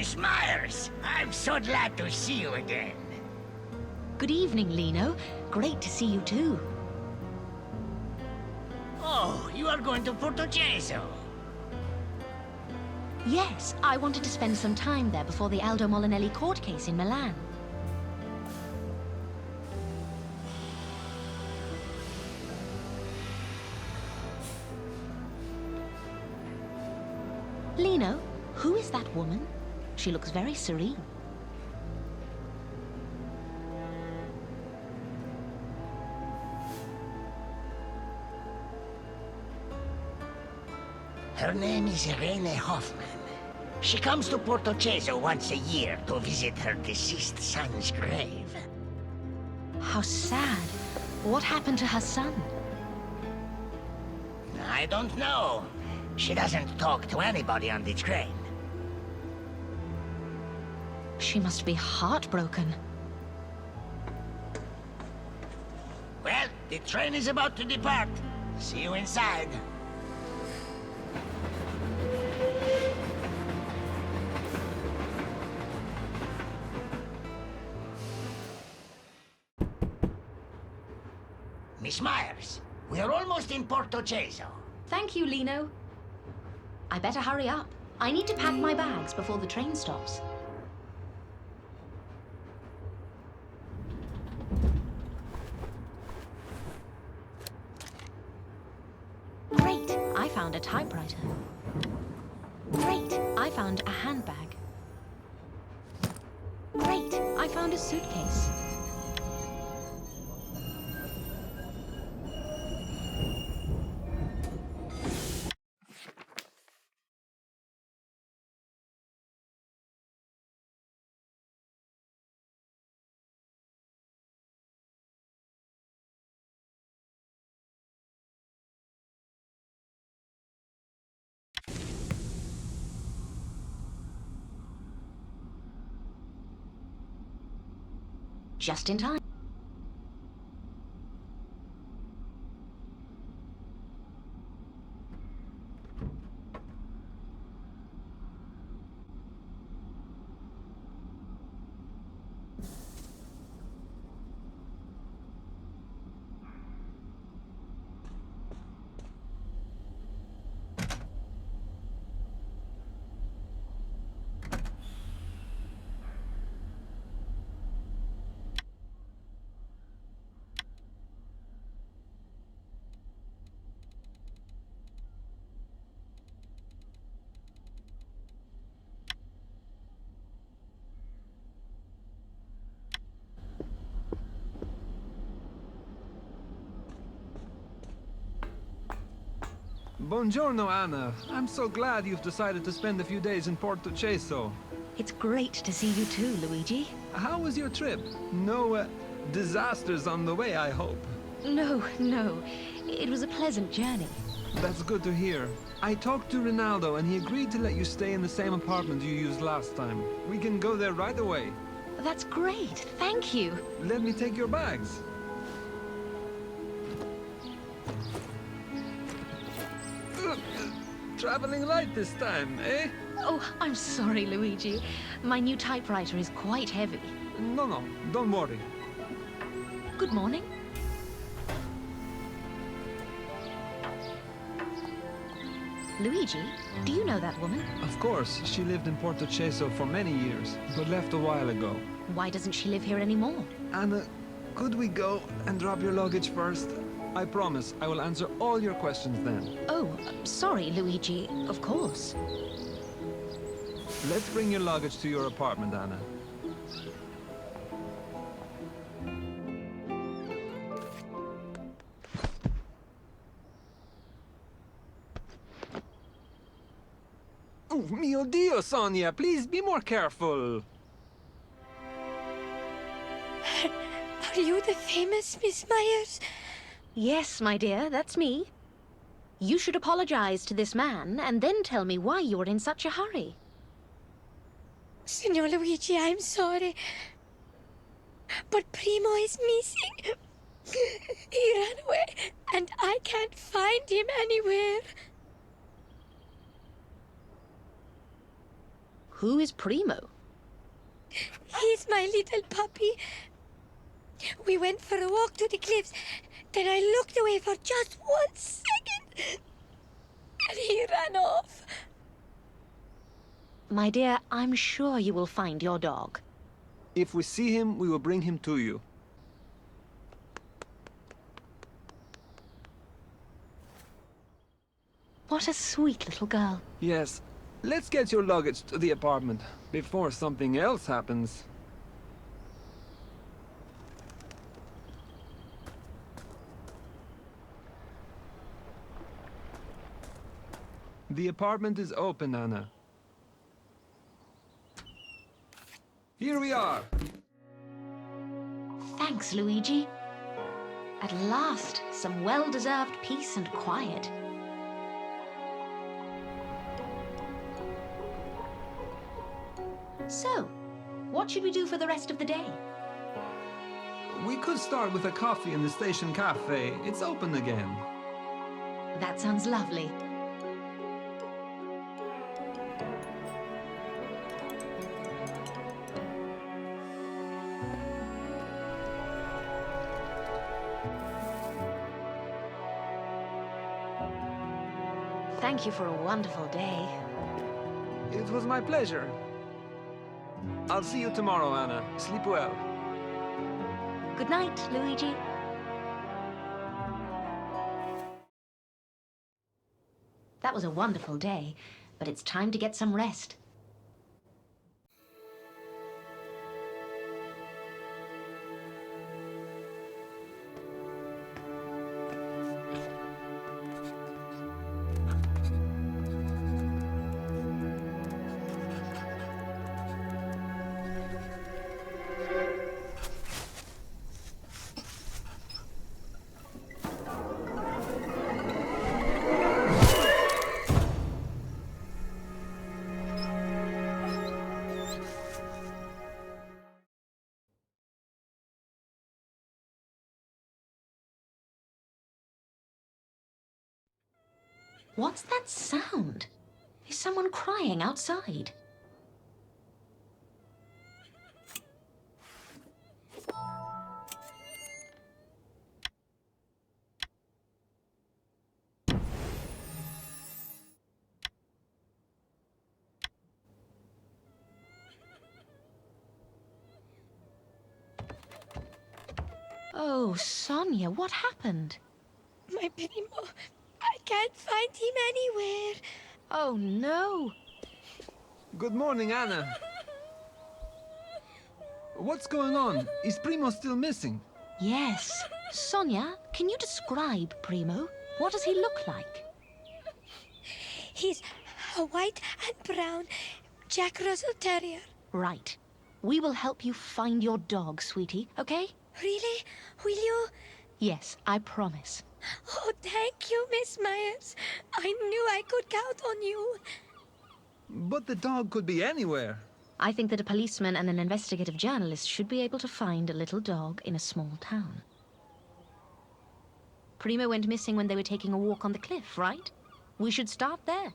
Miss Myers! I'm so glad to see you again. Good evening, Lino. Great to see you too. Oh, you are going to Portoceso. Yes, I wanted to spend some time there before the Aldo Molinelli court case in Milan. Lino, who is that woman? She looks very serene. Her name is Irene Hoffman. She comes to Portoceso once a year to visit her deceased son's grave. How sad. What happened to her son? I don't know. She doesn't talk to anybody on the train. She must be heartbroken. Well, the train is about to depart. See you inside. Miss Myers, we are almost in Portoceso. Thank you, Lino. I better hurry up. I need to pack my bags before the train stops. Great! I found a typewriter. Great! I found a handbag. Great! I found a suitcase. Just in time. Buongiorno, Anna. I'm so glad you've decided to spend a few days in Portoceso. It's great to see you too, Luigi. How was your trip? No disasters on the way, I hope. No. It was a pleasant journey. That's good to hear. I talked to Ronaldo and he agreed to let you stay in the same apartment you used last time. We can go there right away. That's great. Thank you. Let me take your bags. Traveling light this time, eh? Oh, I'm sorry, Luigi. My new typewriter is quite heavy. No, don't worry. Good morning. Luigi, do you know that woman? Of course, she lived in Portoceso for many years, but left a while ago. Why doesn't she live here anymore? Anna, could we go and drop your luggage first? I promise I will answer all your questions then. Oh, sorry, Luigi. Of course. Let's bring your luggage to your apartment, Anna. Oh, mio Dio, Sonia, please be more careful. Are you the famous Miss Myers? Yes, my dear, that's me. You should apologize to this man and then tell me why you were in such a hurry. Signor Luigi, I'm sorry. But Primo is missing. He ran away, and I can't find him anywhere. Who is Primo? He's my little puppy. We went for a walk to the cliffs. Then I looked away for just 1 second. And he ran off. My dear, I'm sure you will find your dog. If we see him, we will bring him to you. What a sweet little girl. Yes. Let's get your luggage to the apartment before something else happens. The apartment is open, Anna. Here we are. Thanks, Luigi. At last, some well-deserved peace and quiet. So, what should we do for the rest of the day? We could start with a coffee in the station cafe. It's open again. That sounds lovely. Thank you for a wonderful day. It was my pleasure. I'll see you tomorrow, Anna. Sleep well. Good night, Luigi. That was a wonderful day, but it's time to get some rest. What's that sound? Is someone crying outside? Oh, Sonia, what happened? My Primo. I can't find him anywhere. Oh, no. Good morning, Anna. What's going on? Is Primo still missing? Yes. Sonia, can you describe Primo? What does he look like? He's a white and brown Jack Russell Terrier. Right. We will help you find your dog, sweetie, okay? Really? Will you? Yes, I promise. Oh, thank you, Miss Myers. I knew I could count on you. But the dog could be anywhere. I think that a policeman and an investigative journalist should be able to find a little dog in a small town. Primo went missing when they were taking a walk on the cliff, right? We should start there.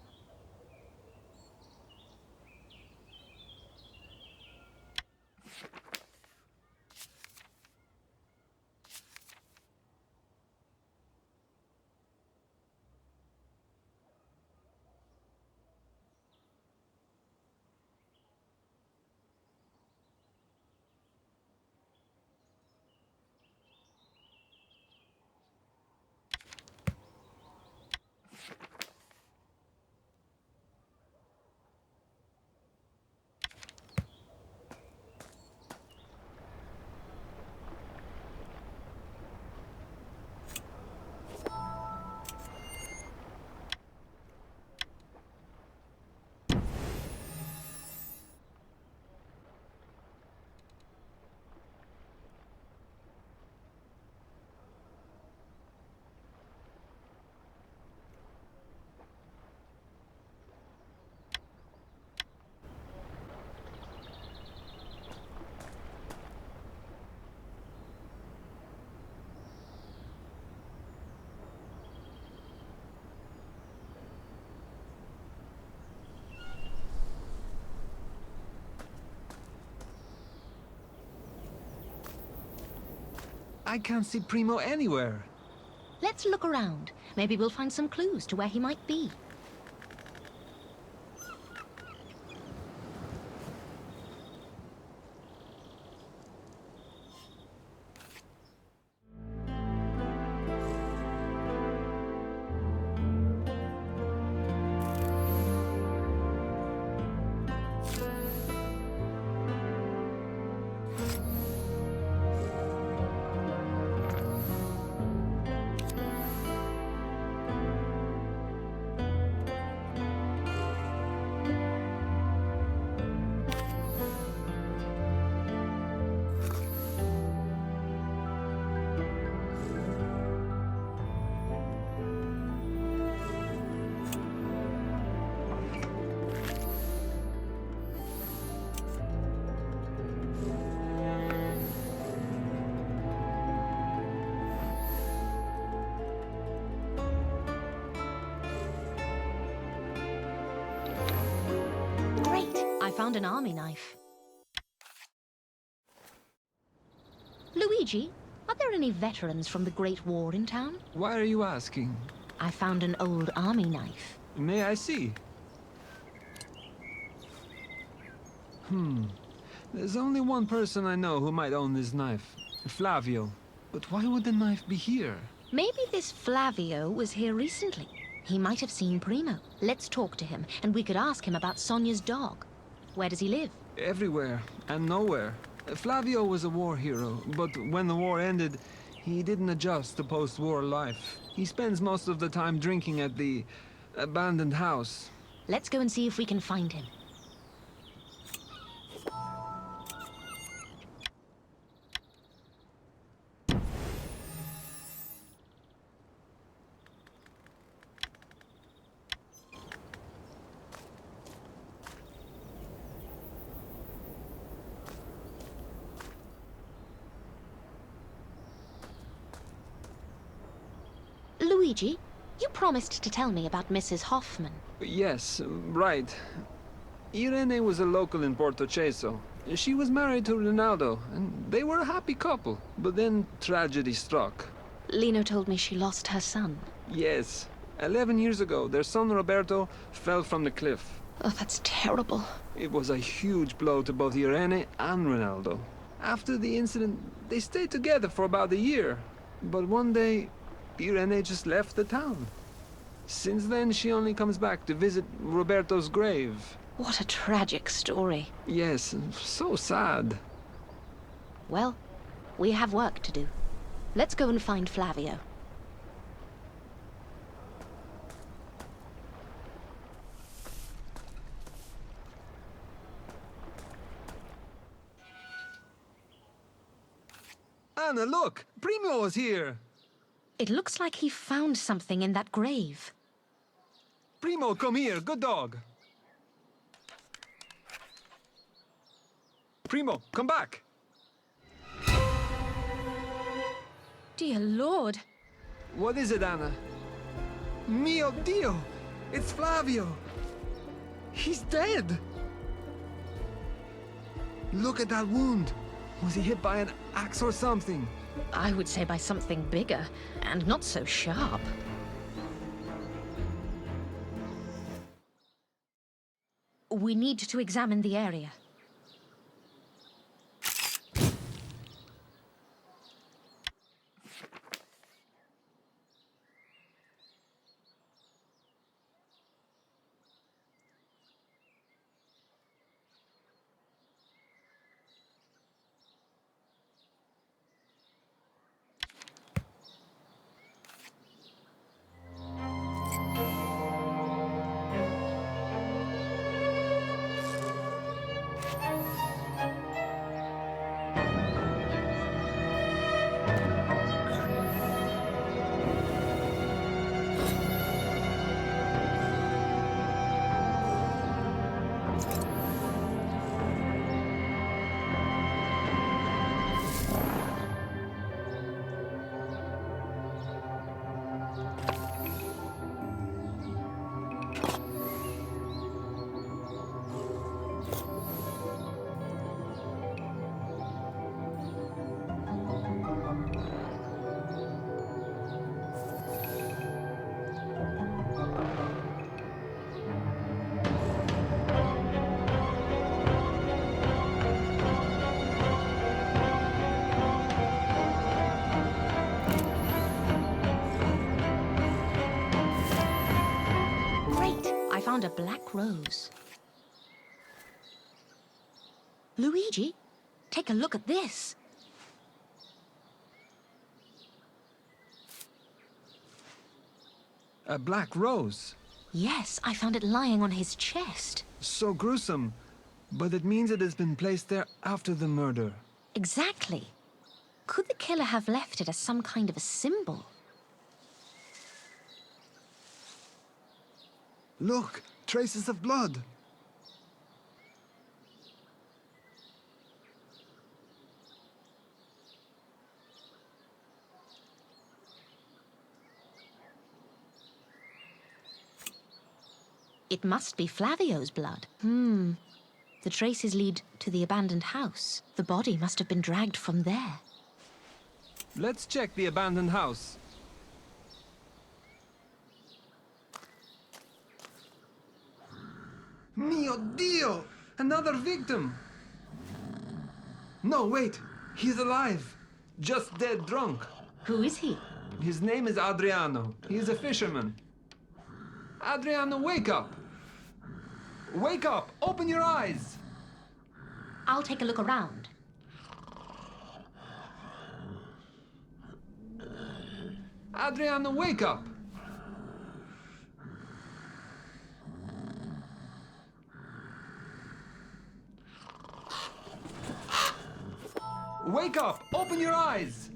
I can't see Primo anywhere. Let's look around. Maybe we'll find some clues to where he might be. I found an army knife. Luigi, are there any veterans from the Great War in town? Why are you asking? I found an old army knife. May I see? There's only one person I know who might own this knife. Flavio. But why would the knife be here? Maybe this Flavio was here recently. He might have seen Primo. Let's talk to him, and we could ask him about Sonia's dog. Where does he live? Everywhere and nowhere. Flavio was a war hero, but when the war ended, he didn't adjust to post-war life. He spends most of the time drinking at the abandoned house. Let's go and see if we can find him. Luigi, you promised to tell me about Mrs. Hoffman. Yes, right. Irene was a local in Portoceso. She was married to Ronaldo, and they were a happy couple. But then tragedy struck. Lino told me she lost her son. Yes. 11 years ago, their son Roberto fell from the cliff. Oh, that's terrible. It was a huge blow to both Irene and Ronaldo. After the incident, they stayed together for about a year. But one day, Irene just left the town. Since then, she only comes back to visit Roberto's grave. What a tragic story. Yes, so sad. Well, we have work to do. Let's go and find Flavio. Anna, look! Primo is here! It looks like he found something in that grave. Primo, come here, good dog! Primo, come back! Dear Lord. What is it, Anna? Mio Dio! It's Flavio! He's dead! Look at that wound! Was he hit by an axe or something? I would say by something bigger, and not so sharp. We need to examine the area. found a black rose. Luigi, take a look at this. A black rose. Yes, I found it lying on his chest. So gruesome. But it means it has been placed there after the murder. Exactly. Could the killer have left it as some kind of a symbol? Look, traces of blood. It must be Flavio's blood. The traces lead to the abandoned house. The body must have been dragged from there. Let's check the abandoned house. Mio Dio! Another victim! No, wait! He's alive! Just dead drunk. Who is he? His name is Adriano. He is a fisherman. Adriano, wake up! Wake up! Open your eyes! I'll take a look around. Adriano, wake up! Wake up! Open your eyes!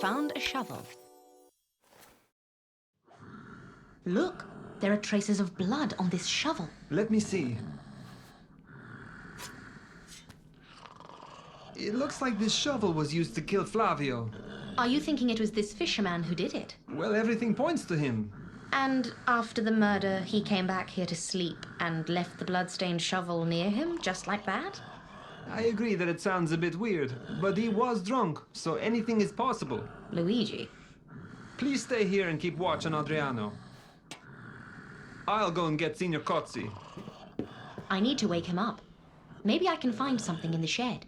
found a shovel. Look, there are traces of blood on this shovel. Let me see. It looks like this shovel was used to kill Flavio. Are you thinking it was this fisherman who did it? Well, everything points to him. And after the murder, he came back here to sleep and left the blood-stained shovel near him, just like that? I agree that it sounds a bit weird, but he was drunk, so anything is possible. Luigi. Please stay here and keep watch on Adriano. I'll go and get Signor Cozzi. I need to wake him up. Maybe I can find something in the shed.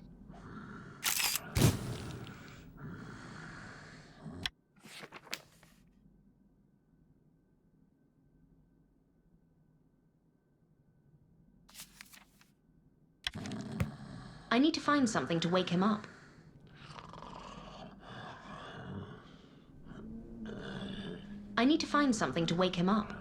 I need to find something to wake him up. I need to find something to wake him up.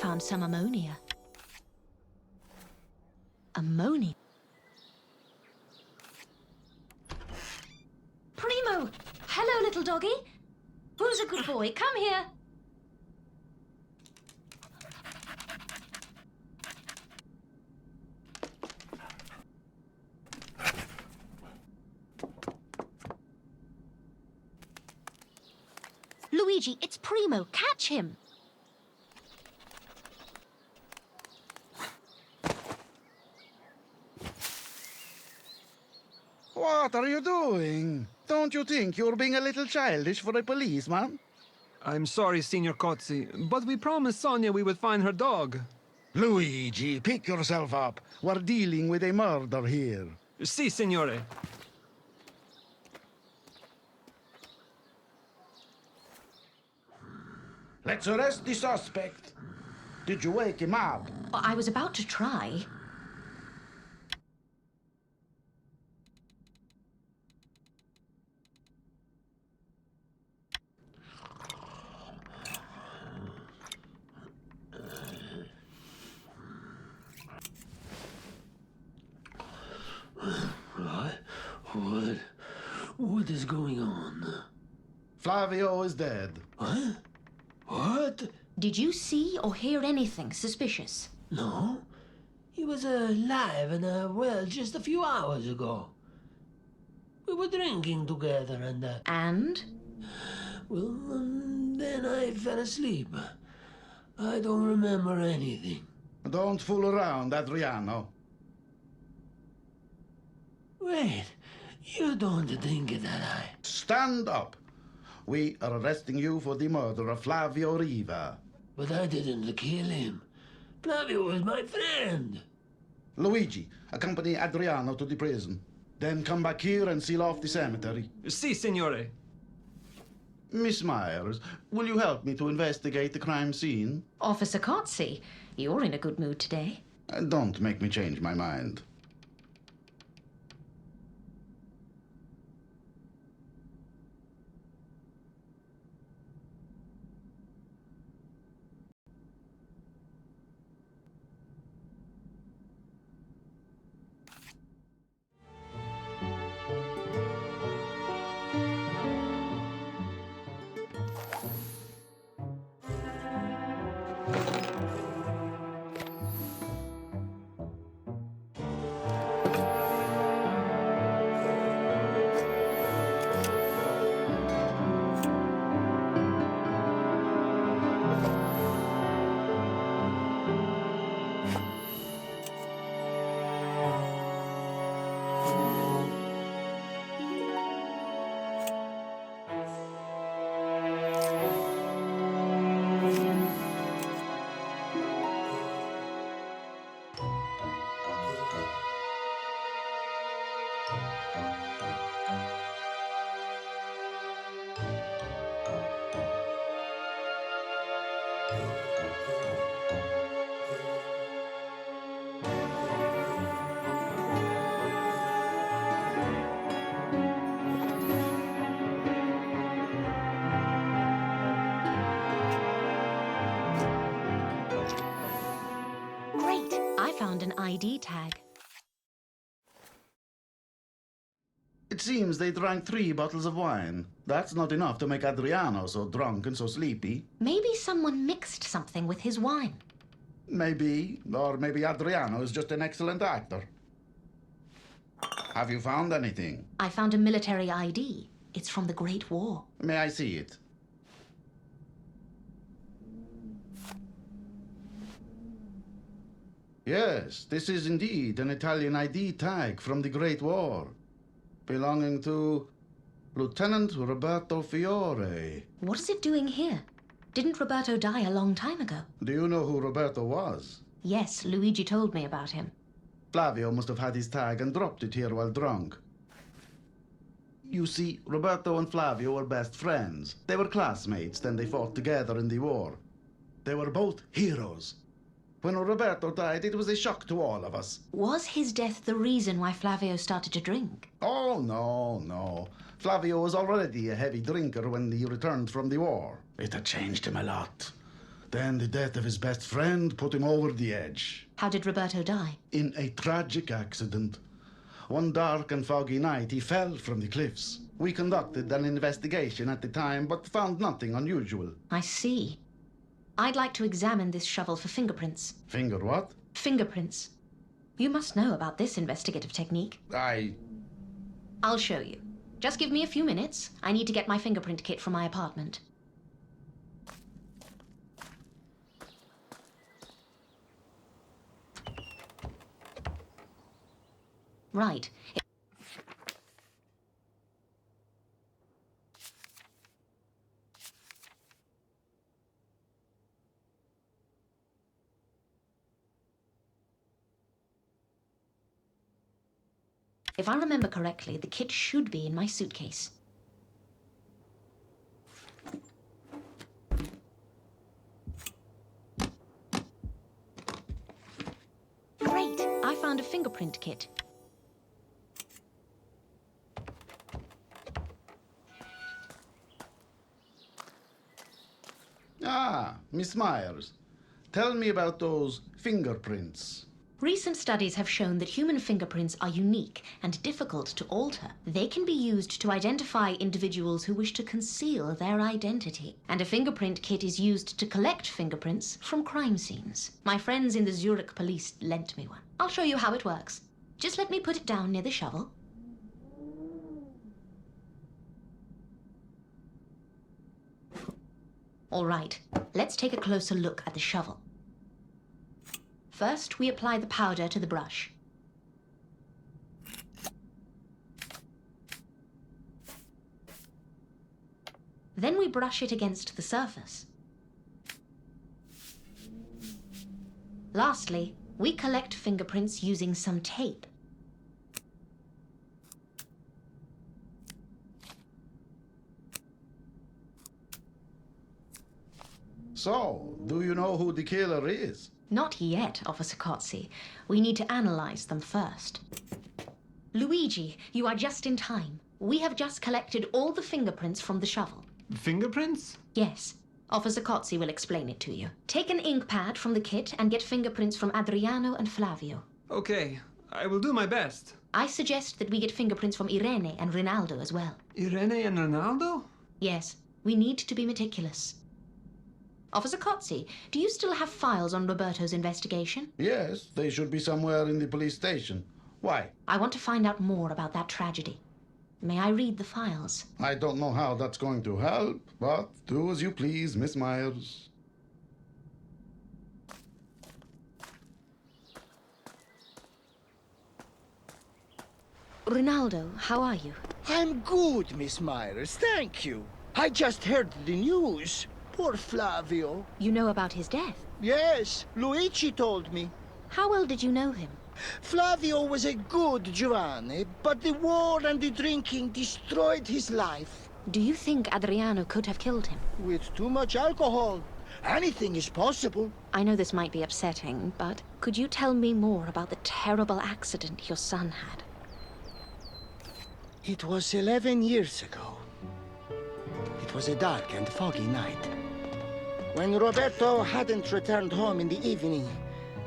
Found some ammonia. Ammonia? Primo! Hello, little doggy. Who's a good boy? Come here. Luigi, it's Primo. Catch him. What are you doing? Don't you think you're being a little childish for a policeman? I'm sorry, Signor Cozzi, but we promised Sonia we would find her dog. Luigi, pick yourself up. We're dealing with a murder here. Si, signore. Let's arrest the suspect. Did you wake him up? I was about to try. What is going on? Flavio is dead. Huh? What? Did you see or hear anything suspicious? No. He was alive and well just a few hours ago. We were drinking together and... And? Well, then I fell asleep. I don't remember anything. Don't fool around, Adriano. Wait, you don't think that I... Stand up. We are arresting you for the murder of Flavio Riva. But I didn't kill him. Flavio was my friend. Luigi, accompany Adriano to the prison. Then come back here and seal off the cemetery. Si, signore. Miss Myers, will you help me to investigate the crime scene? Officer Cotzi, you're in a good mood today. Don't make me change my mind. Found an ID tag. It seems they drank 3 bottles of wine. That's not enough to make Adriano so drunk and so sleepy. Maybe someone mixed something with his wine. Maybe, or maybe Adriano is just an excellent actor. Have you found anything? I found a military ID. It's from the Great War. May I see it? Yes, this is indeed an Italian ID tag from the Great War, belonging to Lieutenant Roberto Fiore. What is it doing here? Didn't Roberto die a long time ago? Do you know who Roberto was? Yes, Luigi told me about him. Flavio must have had his tag and dropped it here while drunk. You see, Roberto and Flavio were best friends. They were classmates, then they fought together in the war. They were both heroes. When Roberto died, it was a shock to all of us. Was his death the reason why Flavio started to drink? Oh, no. Flavio was already a heavy drinker when he returned from the war. It had changed him a lot. Then the death of his best friend put him over the edge. How did Roberto die? In a tragic accident. One dark and foggy night, he fell from the cliffs. We conducted an investigation at the time, but found nothing unusual. I see. I'd like to examine this shovel for fingerprints. Finger what? Fingerprints. You must know about this investigative technique. I'll show you. Just give me a few minutes. I need to get my fingerprint kit from my apartment. Right. If I remember correctly, the kit should be in my suitcase. Great! I found a fingerprint kit. Miss Myers, tell me about those fingerprints. Recent studies have shown that human fingerprints are unique and difficult to alter. They can be used to identify individuals who wish to conceal their identity. And a fingerprint kit is used to collect fingerprints from crime scenes. My friends in the Zurich police lent me one. I'll show you how it works. Just let me put it down near the shovel. All right, let's take a closer look at the shovel. First, we apply the powder to the brush. Then we brush it against the surface. Lastly, We collect fingerprints using some tape. So, do you know who the killer is? Not yet, Officer Kotze. We need to analyze them first. Luigi, you are just in time. We have just collected all the fingerprints from the shovel. Fingerprints? Yes. Officer Kotze will explain it to you. Take an ink pad from the kit and get fingerprints from Adriano and Flavio. Okay, I will do my best. I suggest that we get fingerprints from Irene and Rinaldo as well. Irene and Ronaldo? Yes, we need to be meticulous. Officer Kotze, do you still have files on Roberto's investigation? Yes, they should be somewhere in the police station. Why? I want to find out more about that tragedy. May I read the files? I don't know how that's going to help, but do as you please, Miss Myers. Rinaldo, how are you? I'm good, Miss Myers, thank you. I just heard the news. Poor Flavio. You know about his death? Yes, Luigi told me. How well did you know him? Flavio was a good Giovanni, but the war and the drinking destroyed his life. Do you think Adriano could have killed him? With too much alcohol, anything is possible. I know this might be upsetting, but could you tell me more about the terrible accident your son had? It was 11 years ago. It was a dark and foggy night. When Roberto hadn't returned home in the evening,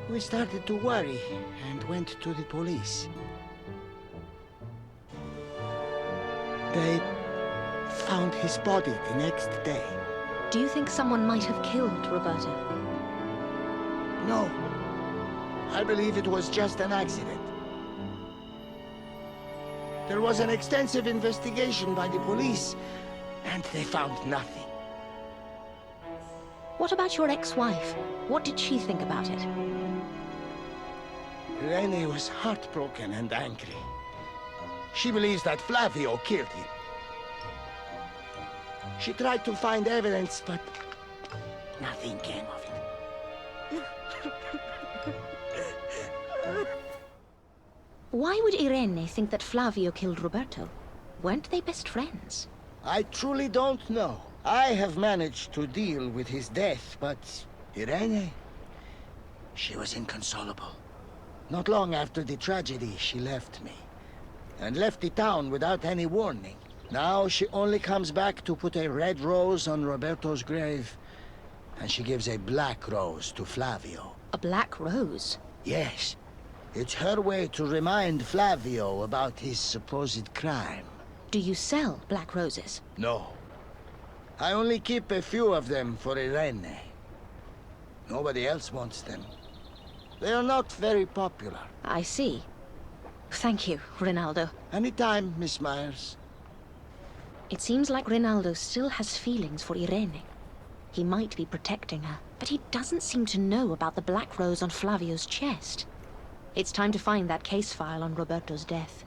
we started to worry and went to the police. They found his body the next day. Do you think someone might have killed Roberto? No. I believe it was just an accident. There was an extensive investigation by the police, and they found nothing. What about your ex-wife? What did she think about it? Irene was heartbroken and angry. She believes that Flavio killed him. She tried to find evidence, but nothing came of it. Why would Irene think that Flavio killed Roberto? Weren't they best friends? I truly don't know. I have managed to deal with his death, but Irene, she was inconsolable. Not long after the tragedy, she left me. And left the town without any warning. Now she only comes back to put a red rose on Roberto's grave. And she gives a black rose to Flavio. A black rose? Yes. It's her way to remind Flavio about his supposed crime. Do you sell black roses? No. I only keep a few of them for Irene. Nobody else wants them. They are not very popular. I see. Thank you, Rinaldo. Anytime, Miss Myers. It seems like Rinaldo still has feelings for Irene. He might be protecting her, but he doesn't seem to know about the black rose on Flavio's chest. It's time to find that case file on Roberto's death.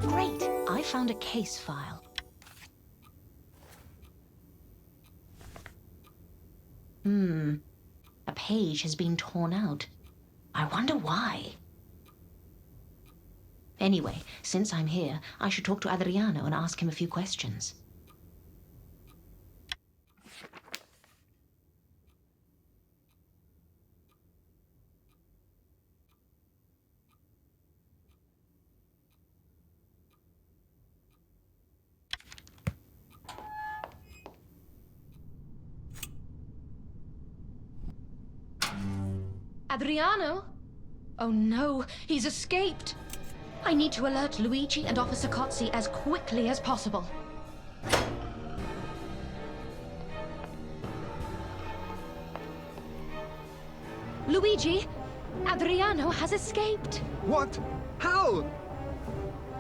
Great! I found a case file. A page has been torn out. I wonder why. Anyway, since I'm here, I should talk to Adriano and ask him a few questions. Adriano? Oh no, he's escaped! I need to alert Luigi and Officer Cozzi as quickly as possible. Luigi, Adriano has escaped. What? How?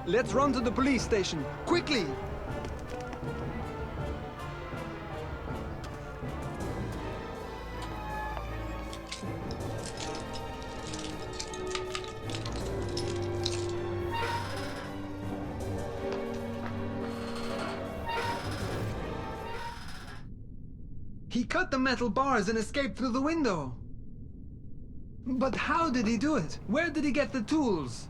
Let's run to the police station, quickly! He cut the metal bars and escaped through the window. But how did he do it? Where did he get the tools?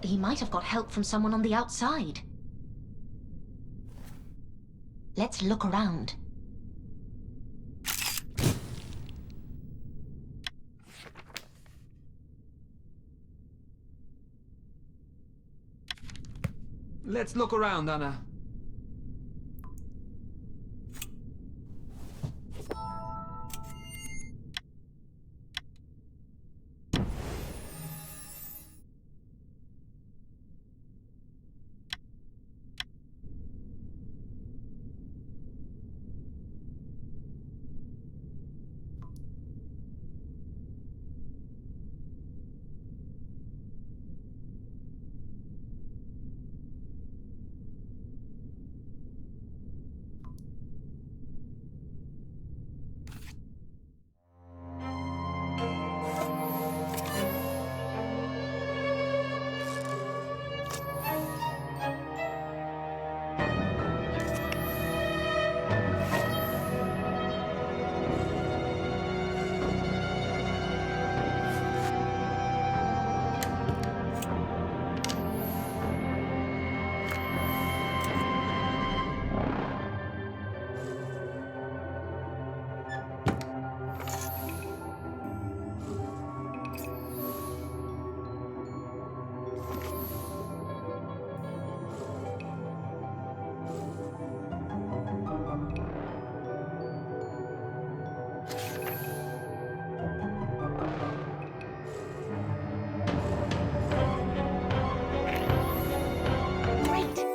He might have got help from someone on the outside. Let's look around. Let's look around, Anna.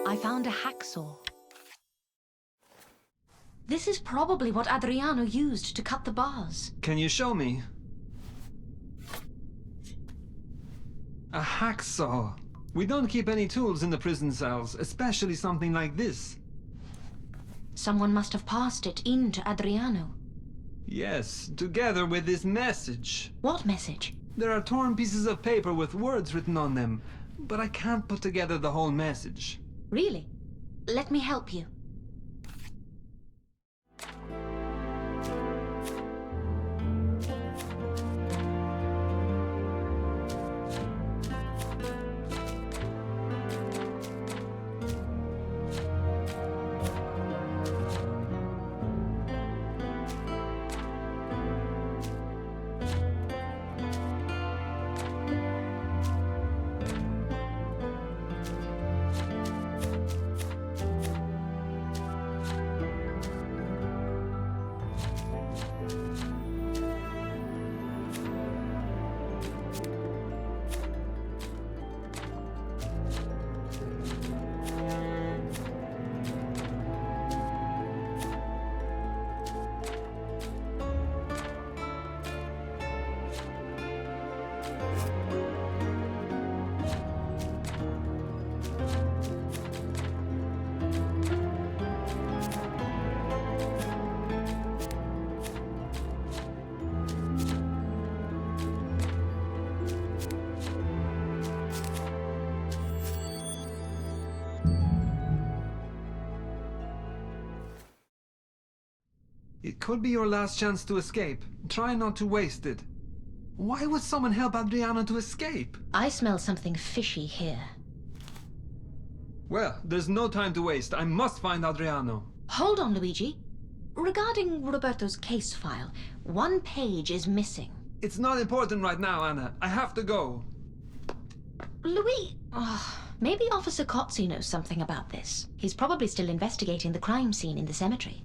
I found a hacksaw. This is probably what Adriano used to cut the bars. Can you show me? A hacksaw. We don't keep any tools in the prison cells, especially something like this. Someone must have passed it in to Adriano. Yes, together with this message. What message? There are torn pieces of paper with words written on them, but I can't put together the whole message. Really? Let me help you. It could be your last chance to escape. Try not to waste it. Why would someone help Adriano to escape? I smell something fishy here. Well, there's no time to waste. I must find Adriano. Hold on, Luigi. Regarding Roberto's case file, one page is missing. It's not important right now, Anna. I have to go. Maybe Officer Cozzi knows something about this. He's probably still investigating the crime scene in the cemetery.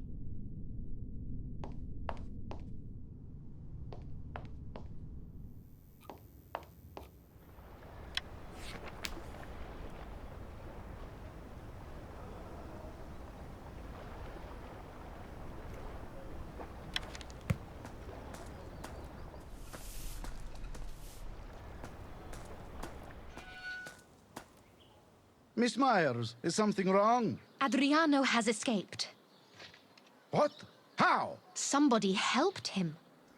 Miss Myers, is something wrong? Adriano has escaped. What? How? Somebody helped him.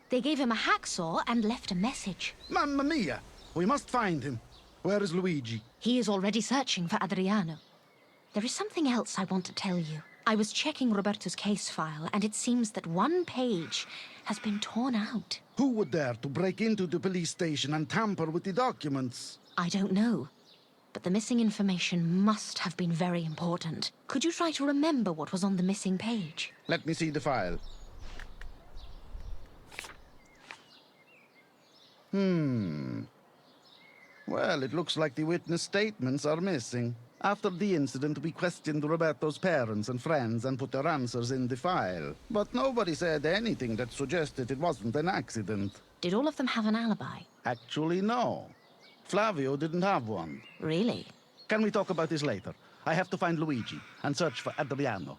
They gave him a hacksaw and left a message. Mamma mia! We must find him. Where is Luigi? He is already searching for Adriano. There is something else I want to tell you. I was checking Roberto's case file, and it seems that one page has been torn out. Who would dare to break into the police station and tamper with the documents? I don't know. But the missing information must have been very important. Could you try to remember what was on the missing page? Let me see the file. Well, it looks like the witness statements are missing. After the incident, we questioned Roberto's parents and friends and put their answers in the file. But nobody said anything that suggested it wasn't an accident. Did all of them have an alibi? Actually, no. Flavio didn't have one. Really? Can we talk about this later? I have to find Luigi and search for Adriano.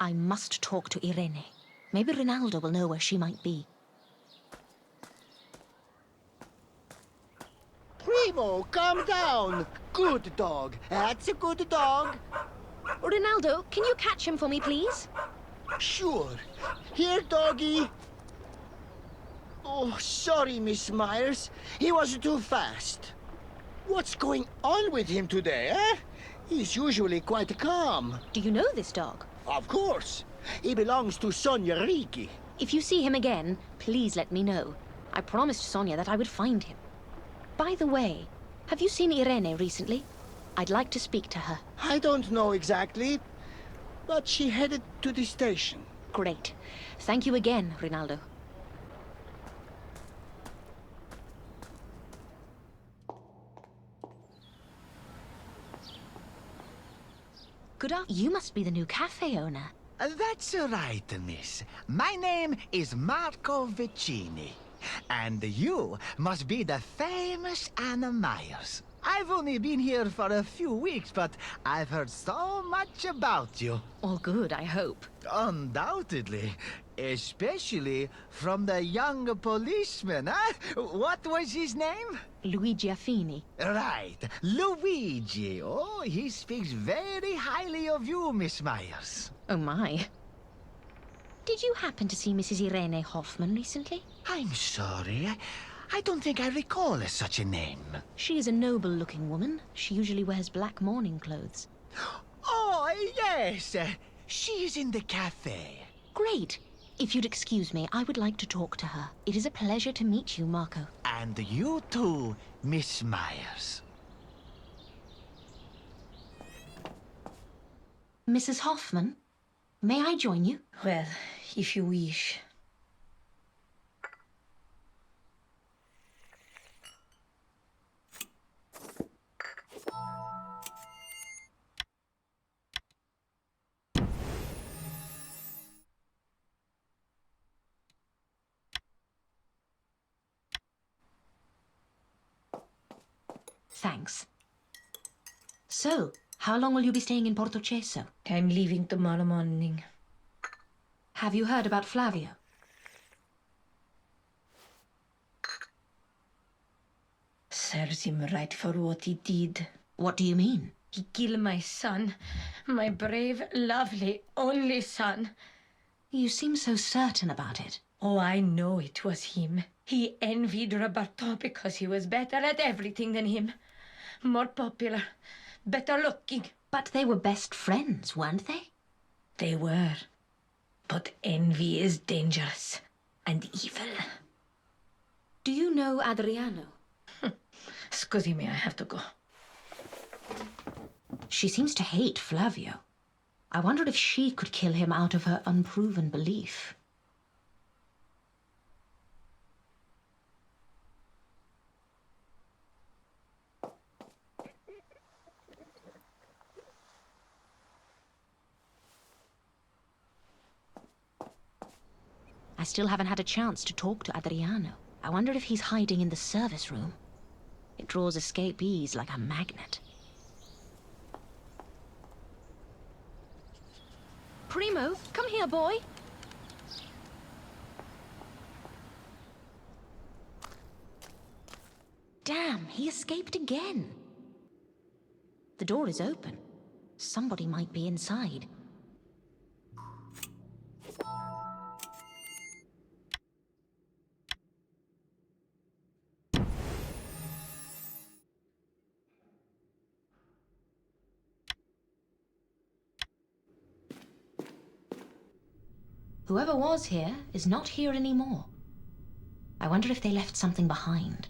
I must talk to Irene. Maybe Rinaldo will know where she might be. Primo, calm down. Good dog. That's a good dog. Rinaldo, can you catch him for me, please? Sure. Here, doggy. Oh, sorry, Miss Myers. He was too fast. What's going on with him today, eh? He's usually quite calm. Do you know this dog? Of course. He belongs to Sonia Ricci. If you see him again, please let me know. I promised Sonia that I would find him. By the way, have you seen Irene recently? I'd like to speak to her. I don't know exactly, but she headed to the station. Great. Thank you again, Rinaldo. You must be the new cafe owner. That's right, miss. My name is Marco Vicini. And you must be the famous Anna Myers. I've only been here for a few weeks, but I've heard so much about you. All good, I hope. Undoubtedly. Especially from the young policeman, huh? What was his name? Luigi Affini. Right, Luigi. Oh, he speaks very highly of you, Miss Myers. Oh my. Did you happen to see Mrs. Irene Hoffman recently? I'm sorry. I don't think I recall such a name. She is a noble-looking woman. She usually wears black mourning clothes. Oh, yes. She is in the cafe. Great. If you'd excuse me, I would like to talk to her. It is a pleasure to meet you, Marco. And you too, Miss Myers. Mrs. Hoffman, may I join you? Well, if you wish. Thanks. So, how long will you be staying in Portocesso? I'm leaving tomorrow morning. Have you heard about Flavio? Serves him right for what he did. What do you mean? He killed my son. My brave, lovely, only son. You seem so certain about it. Oh, I know it was him. He envied Roberto because he was better at everything than him. More popular, better looking. But they were best friends, weren't they? They were. But envy is dangerous and evil. Do you know Adriano? Scusi me, I have to go. She seems to hate Flavio. I wondered if she could kill him out of her unproven belief. I still haven't had a chance to talk to Adriano. I wonder if he's hiding in the service room. It draws escapees like a magnet. Primo, come here, boy. Damn, he escaped again. The door is open. Somebody might be inside. Whoever was here is not here anymore. I wonder if they left something behind.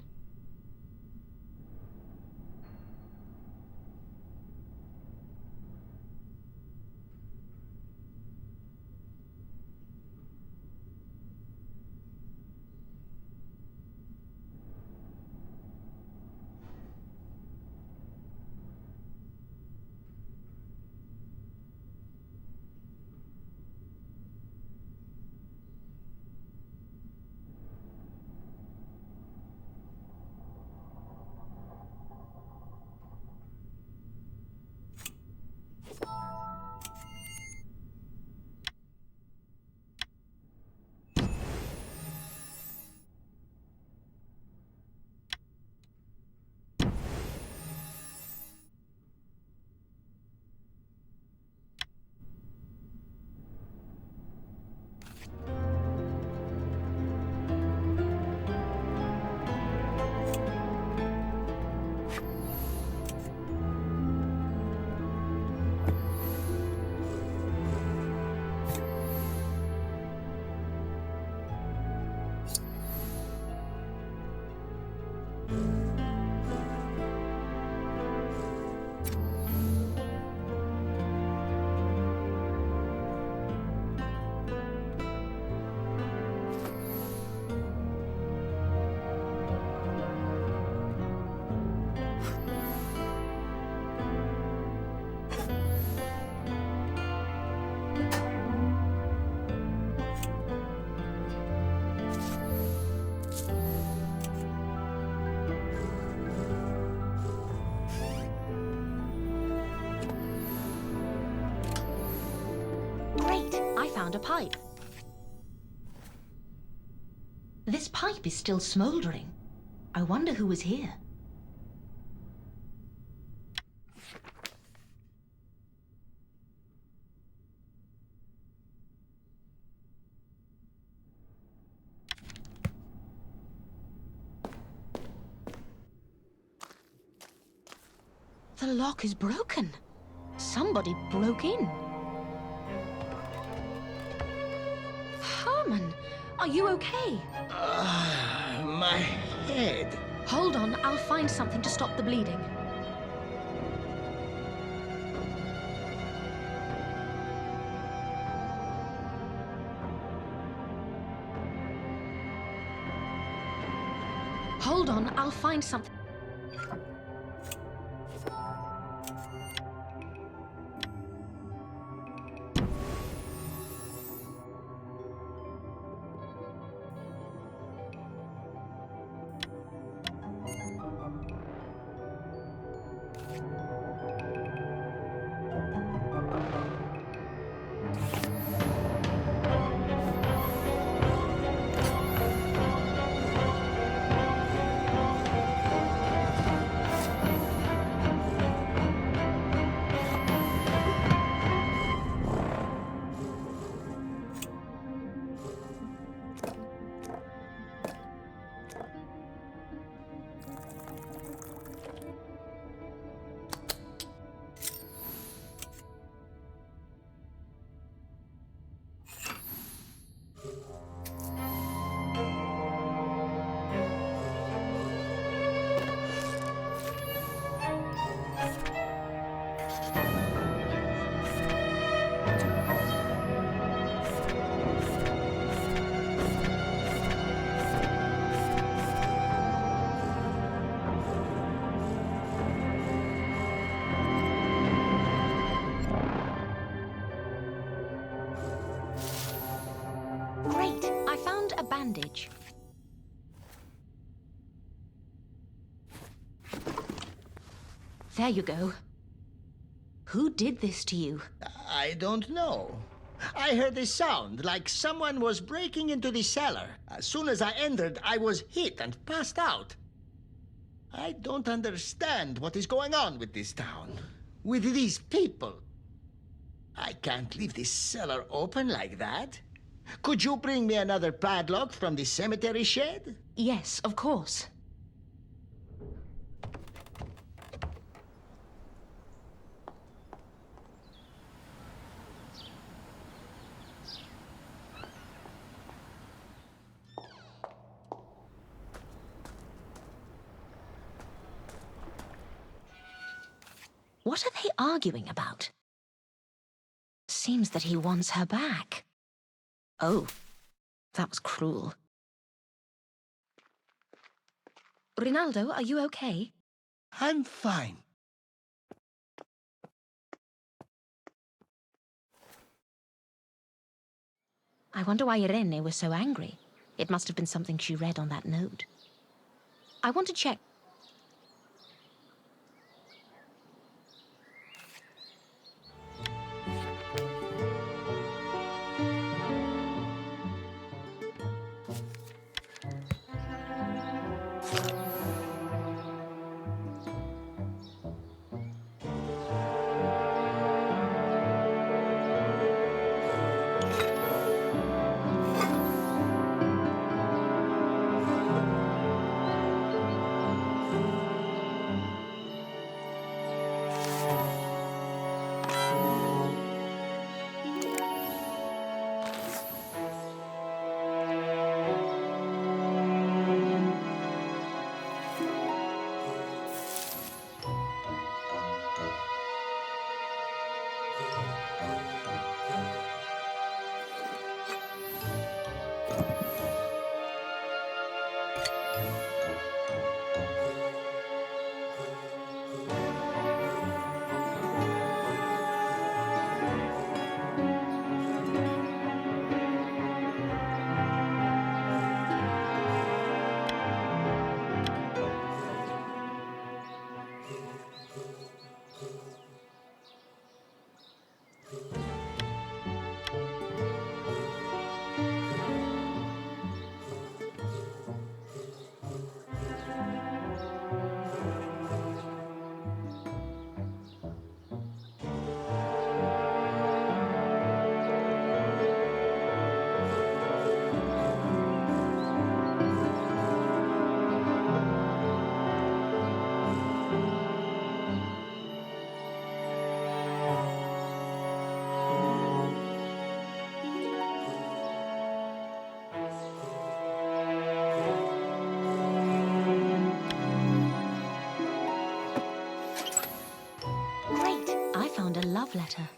Found a pipe. This pipe is still smoldering. I wonder who was here. The lock is broken. Somebody broke in. Herman, are you okay? My head. Hold on, I'll find something to stop the bleeding. Hold on, I'll find something. bandage. There you go. Who did this to you? I don't know. I heard a sound like someone was breaking into the cellar. As soon as I entered, I was hit and passed out. I don't understand what is going on with this town. With these people. I can't leave this cellar open like that. Could you bring me another padlock from the cemetery shed? Yes, of course. What are they arguing about? Seems that he wants her back. Oh, that was cruel. Rinaldo, are you okay? I'm fine. I wonder why Irene was so angry. It must have been something she read on that note. I want to check. Love letter.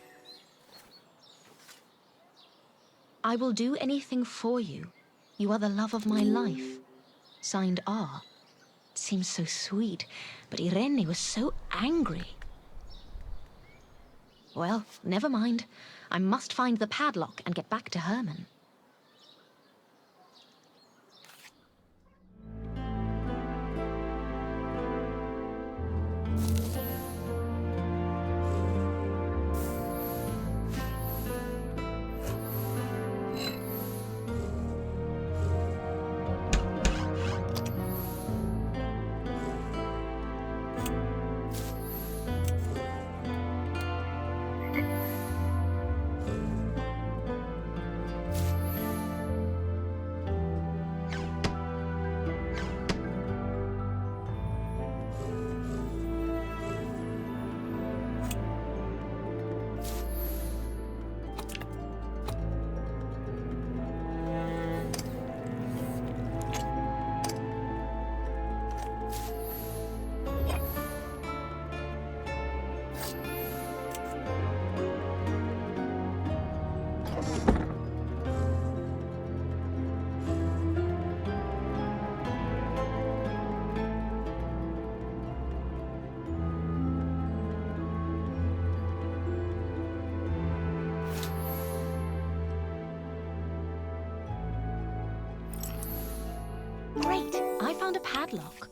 I will do anything for you. You are the love of my life. Signed R. It seems so sweet, but Irene was so angry. Well, never mind. I must find the padlock and get back to Herman. found a padlock.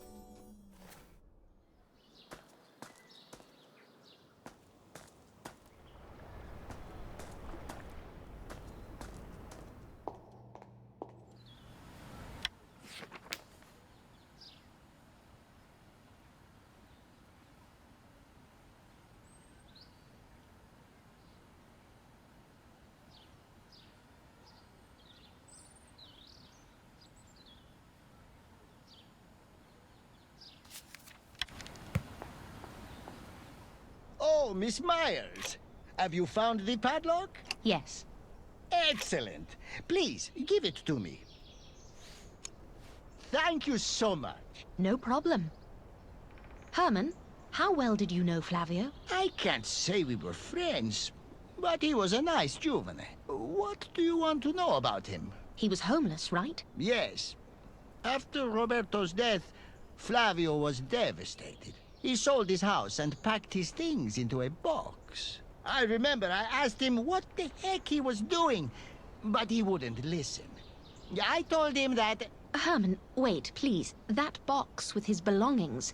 Oh, Miss Myers. Have you found the padlock? Yes. Excellent. Please, give it to me. Thank you so much. No problem. Herman, how well did you know Flavio? I can't say we were friends, but he was a nice juvenile. What do you want to know about him? He was homeless, right? Yes. After Roberto's death, Flavio was devastated. He sold his house and packed his things into a box. I remember I asked him what the heck he was doing, but he wouldn't listen. I told him that... Herman, wait, please. That box with his belongings,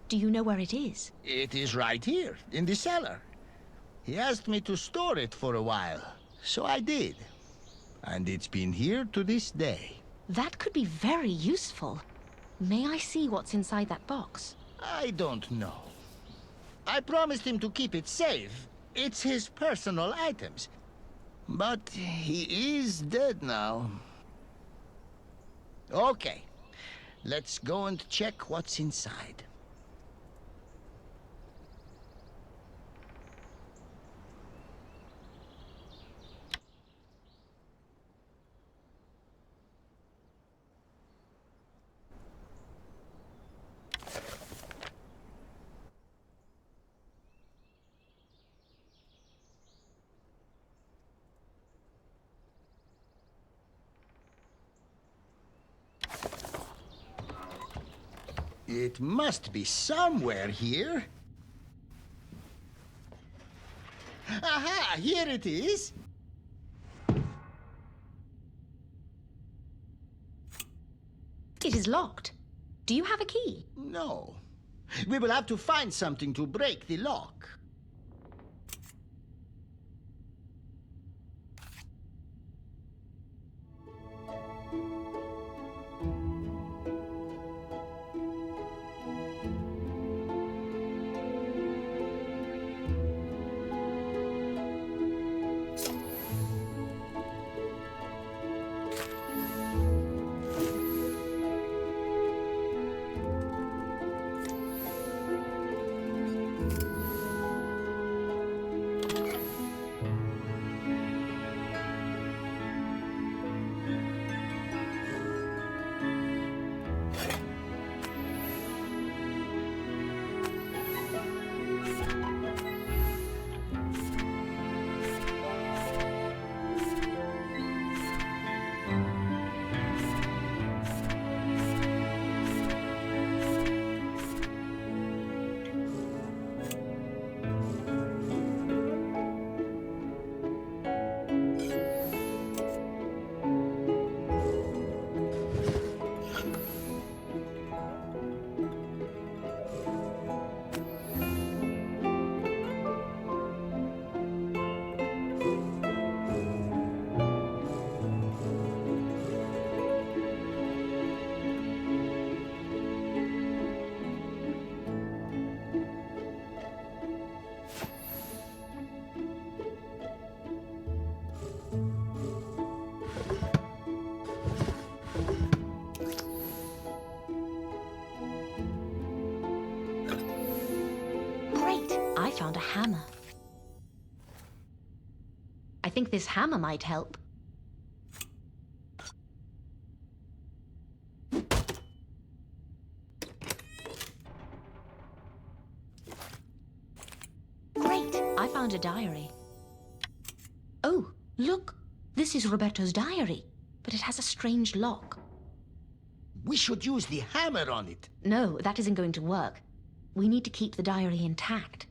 do you know where it is? It is right here, in the cellar. He asked me to store it for a while, so I did. And it's been here to this day. That could be very useful. May I see what's inside that box? I don't know. I promised him to keep it safe. It's his personal items. But he is dead now. Okay, let's go and check what's inside. It must be somewhere here. Aha! Here it is! It is locked. Do you have a key? No. We will have to find something to break the lock. Found a hammer. I think this hammer might help. Great! I found a diary. Oh, look! This is Roberto's diary, but it has a strange lock. We should use the hammer on it. No, that isn't going to work. We need to keep the diary intact.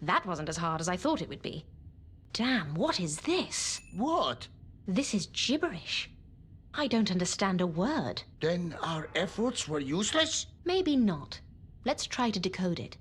That wasn't as hard as I thought it would be. Damn, what is this? What? This is gibberish. I don't understand a word. Then our efforts were useless? Maybe not. Let's try to decode it.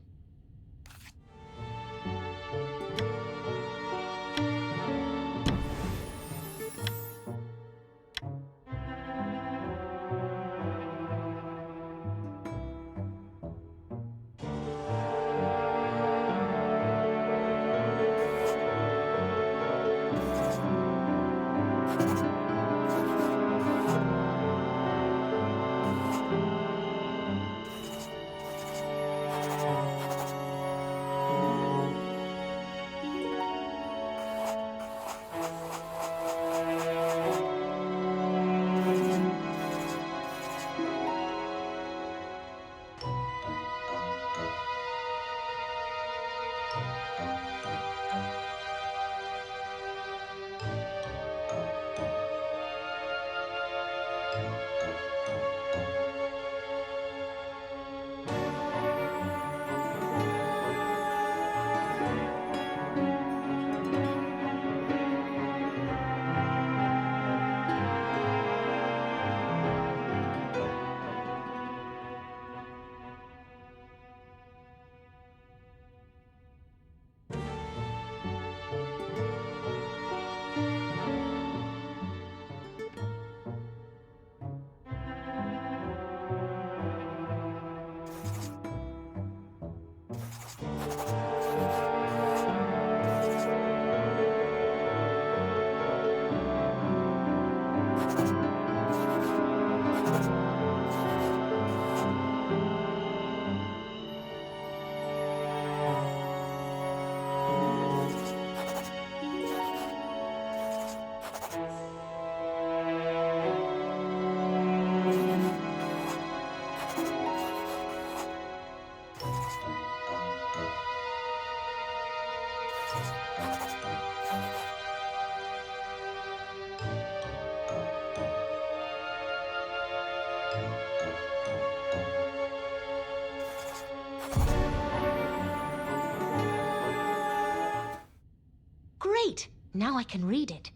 Great! Now I can read it.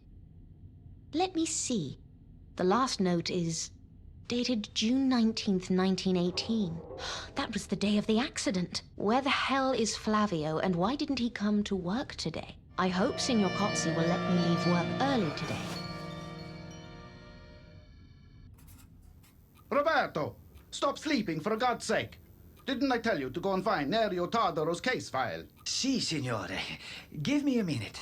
Let me see. The last note is dated June 19th, 1918. That was the day of the accident. Where the hell is Flavio, and why didn't he come to work today? I hope Signor Cozzi will let me leave work early today. Roberto, stop sleeping for God's sake. Didn't I tell you to go and find Nerio Tardaro's case file? Si, signore. Give me a minute.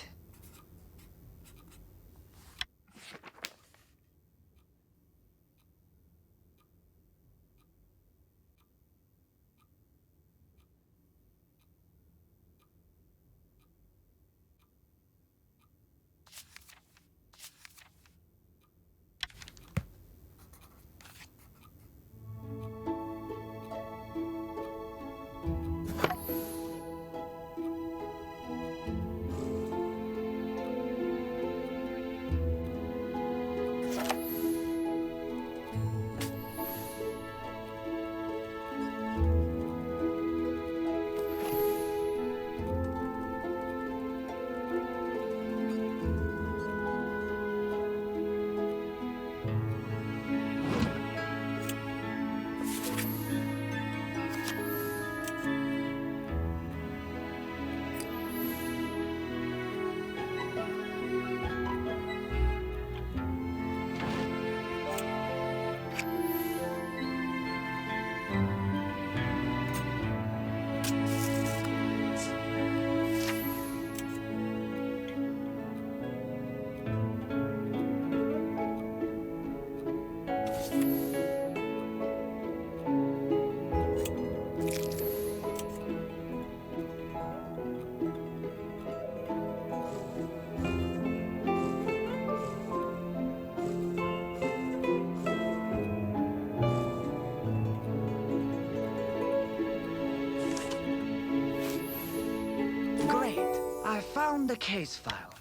I found the case file.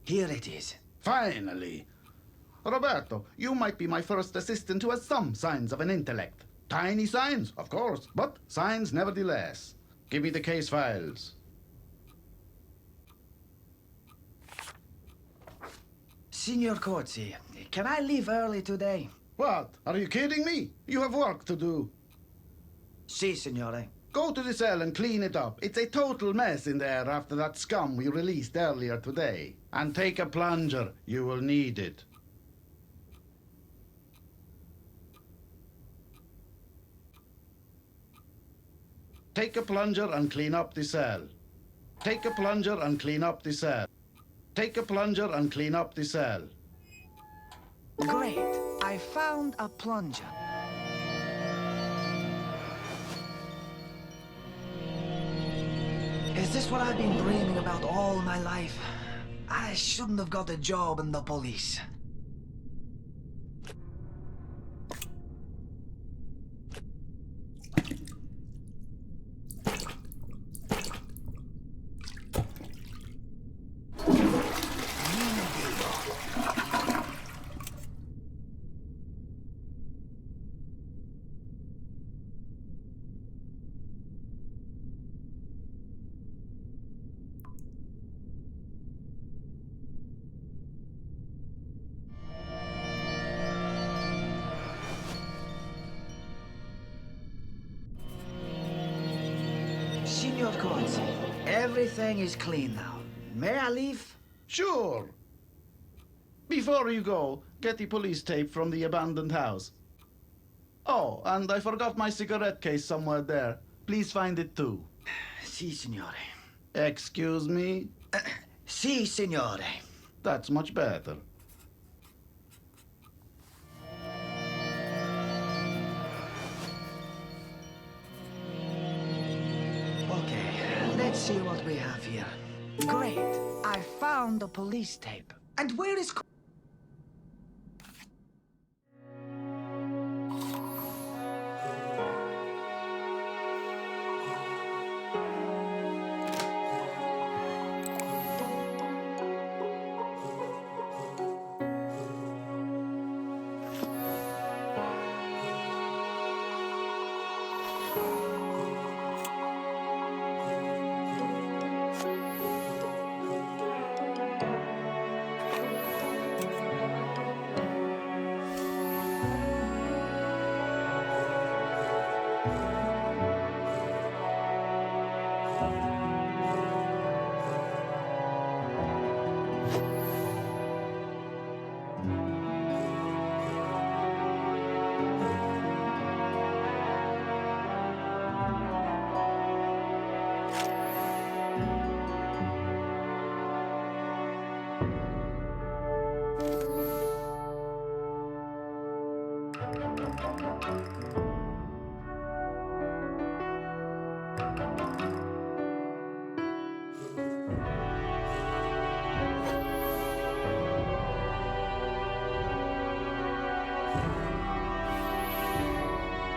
Here it is. Finally. Roberto, you might be my first assistant who has some signs of an intellect. Tiny signs, of course, but signs nevertheless. Give me the case files. Signor Cozzi, can I leave early today? What? Are you kidding me? You have work to do. Si, signore. Go to the cell and clean it up. It's a total mess in there after that scum we released earlier today. And take a plunger. You will need it. Take a plunger and clean up the cell. Take a plunger and clean up the cell. Take a plunger and clean up the cell. Great. I found a plunger. Is this what I've been dreaming about all my life? I shouldn't have got a job in the police. Signor Cozzi, everything is clean now. May I leave? Sure. Before you go, get the police tape from the abandoned house. Oh, and I forgot my cigarette case somewhere there. Please find it too. Si, signore. Excuse me? Si, signore. That's much better. Okay, let's see what we have here. Great, I found the police tape. And where is...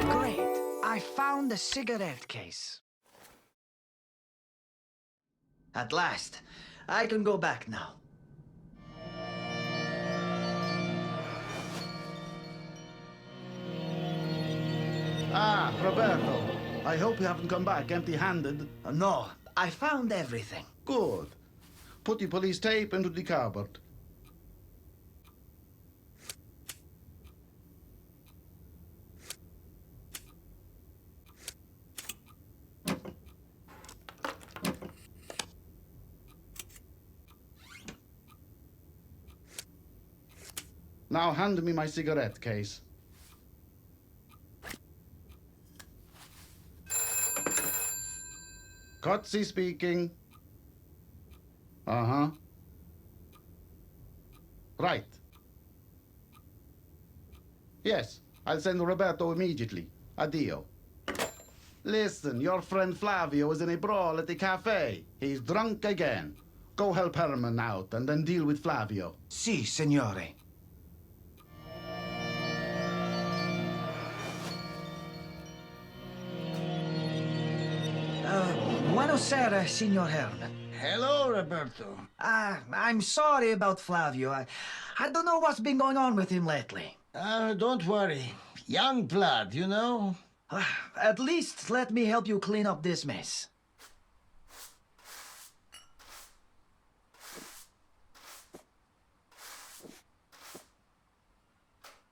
Great, I found the cigarette case. At last, I can go back now. Ah, Roberto. I hope you haven't come back empty-handed. No, I found everything. Good. Put the police tape into the cupboard. Now hand me my cigarette case. Cozzi speaking. Uh-huh. Right. Yes, I'll send Roberto immediately. Addio. Listen, your friend Flavio is in a brawl at the cafe. He's drunk again. Go help Herman out and then deal with Flavio. Si, signore. Buonasera, signor Herman. Hello, Roberto. I'm sorry about Flavio. I don't know what's been going on with him lately. Don't worry. Young blood, you know? At least let me help you clean up this mess.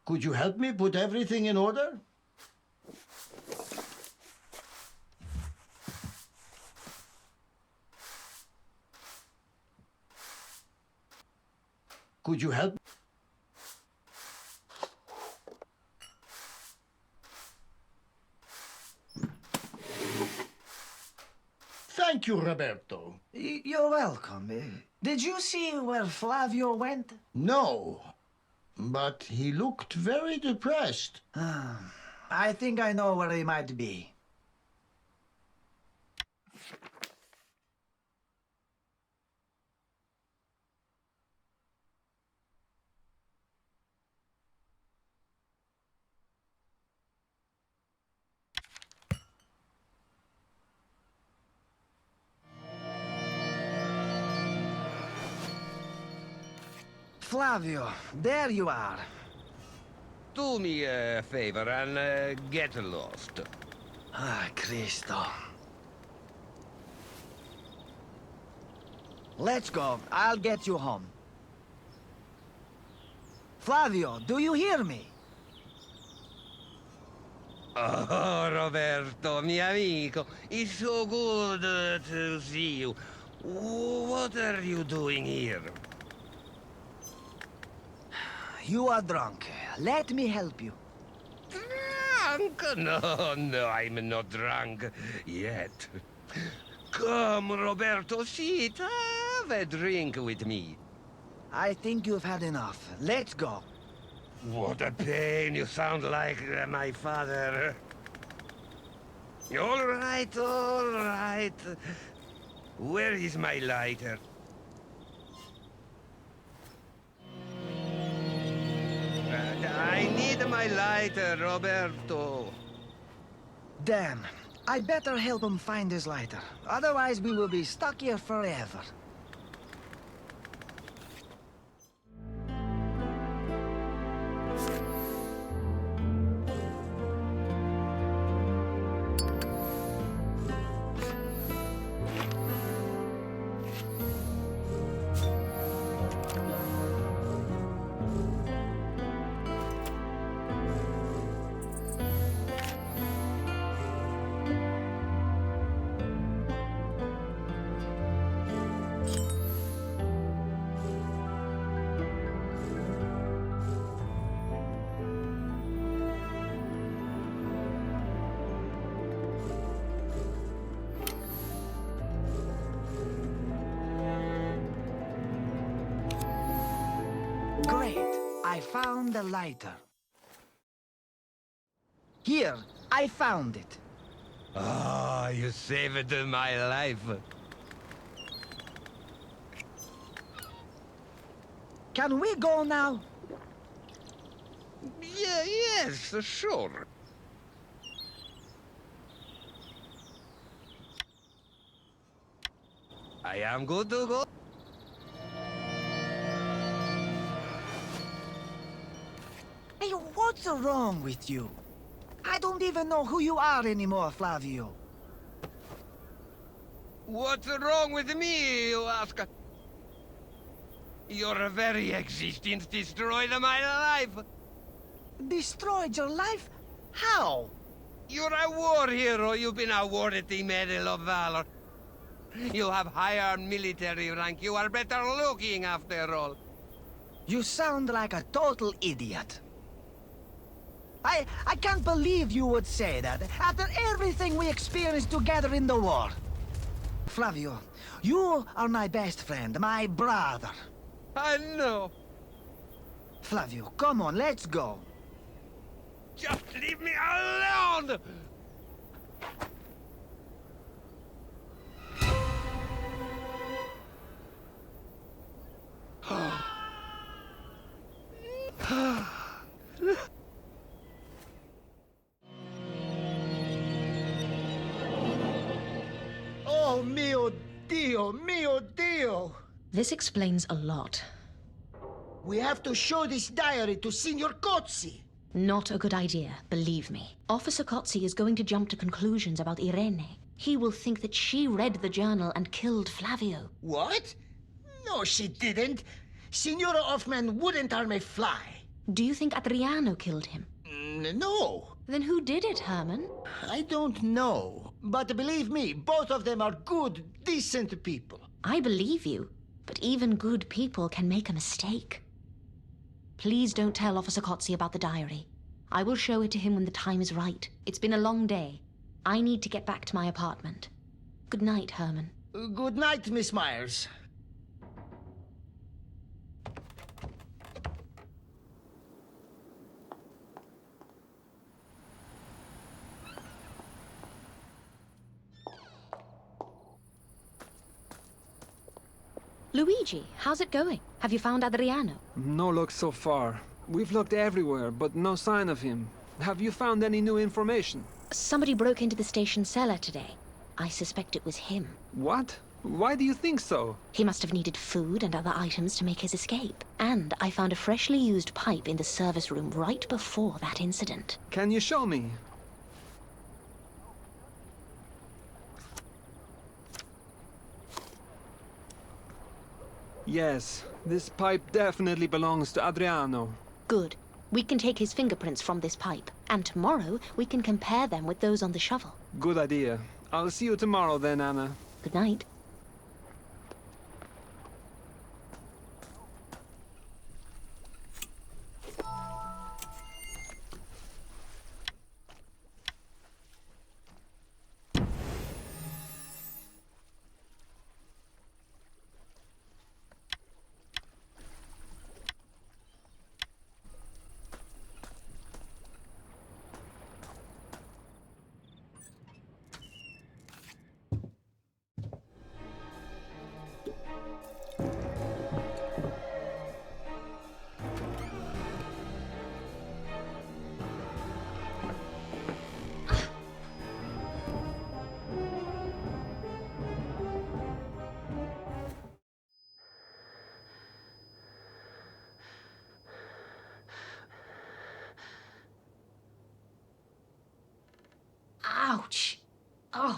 Could you help me put everything in order? Could you help? Thank you, Roberto. You're welcome. Did you see where Flavio went? No, but he looked very depressed. I think I know where he might be. Flavio, there you are. Do me a favor and get lost. Ah, Cristo. Let's go. I'll get you home. Flavio, do you hear me? Oh, Roberto, mio amico, it's so good to see you. What are you doing here? You are drunk. Let me help you. Drunk? No, I'm not drunk yet. Come, Roberto, sit. have a drink with me? I think you've had enough. Let's go. What a pain. You sound like my father. All right, all right. Where is my lighter? I need my lighter, Roberto. Damn. I better help him find his lighter. Otherwise, we will be stuck here forever. Great. I found the lighter. Here, I found it. Ah, you saved my life. Can we go now? Yeah, yes, sure. I am good to go. Hey, what's wrong with you? I don't even know who you are anymore, Flavio. What's wrong with me, you ask? Your very existence destroyed my life. Destroyed your life? How? You're a war hero. You've been awarded the Medal of Valor. You have higher military rank. You are better looking, after all. You sound like a total idiot. I can't believe you would say that, after everything we experienced together in the war. Flavio, you are my best friend, my brother. I know. Flavio, come on, let's go. Just leave me alone! Oh, mio Dio, mio Dio! This explains a lot. We have to show this diary to Signor Cozzi. Not a good idea, believe me. Officer Cozzi is going to jump to conclusions about Irene. He will think that she read the journal and killed Flavio. What? No, she didn't. Signora Hoffman wouldn't harm a fly. Do you think Adriano killed him? No. Then who did it, Herman? I don't know. But believe me, both of them are good, decent people. I believe you, but even good people can make a mistake. Please don't tell Officer Cozzi about the diary. I will show it to him when the time is right. It's been a long day. I need to get back to my apartment. Good night, Herman. Good night, Miss Myers. Luigi, how's it going? Have you found Adriano? No luck so far. We've looked everywhere, but no sign of him. Have you found any new information? Somebody broke into the station cellar today. I suspect it was him. What? Why do you think so? He must have needed food and other items to make his escape. And I found a freshly used pipe in the service room right before that incident. Can you show me? Yes, this pipe definitely belongs to Adriano. Good. We can take his fingerprints from this pipe. And tomorrow, we can compare them with those on the shovel. Good idea. I'll see you tomorrow then, Anna. Good night.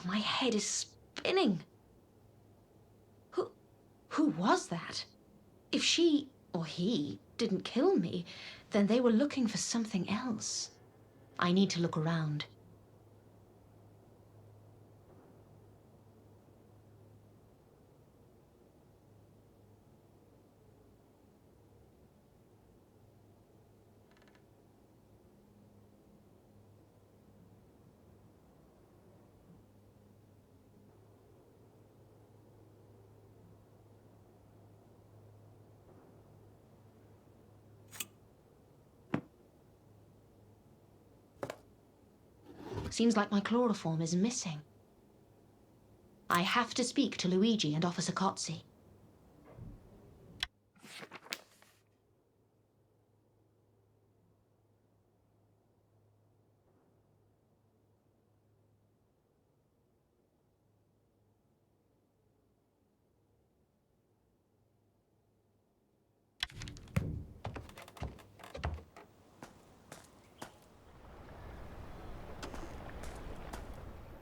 my head is spinning. Who was that? If she, or he, didn't kill me, then they were looking for something else. I need to look around. Seems like my chloroform is missing. I have to speak to Luigi and Officer Cozzi.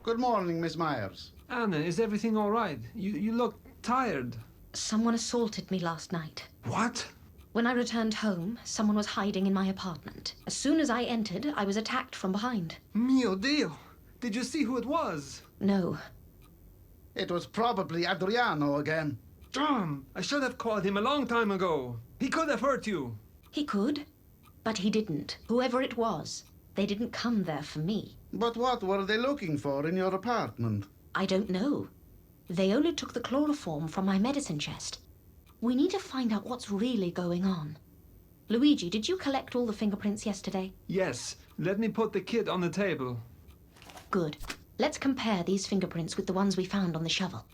Good morning, Miss Myers. Anna, is everything all right? You look tired. Someone assaulted me last night. What? When I returned home, someone was hiding in my apartment. As soon as I entered, I was attacked from behind. Mio Dio! Did you see who it was? No. It was probably Adriano again. Damn! I should have called him a long time ago. He could have hurt you. He could, but he didn't. Whoever it was, they didn't come there for me. But what were they looking for in your apartment? I don't know. They only took the chloroform from my medicine chest. We need to find out what's really going on. Luigi, did you collect all the fingerprints yesterday? Yes. Let me put the kit on the table. Good. Let's compare these fingerprints with the ones we found on the shovel.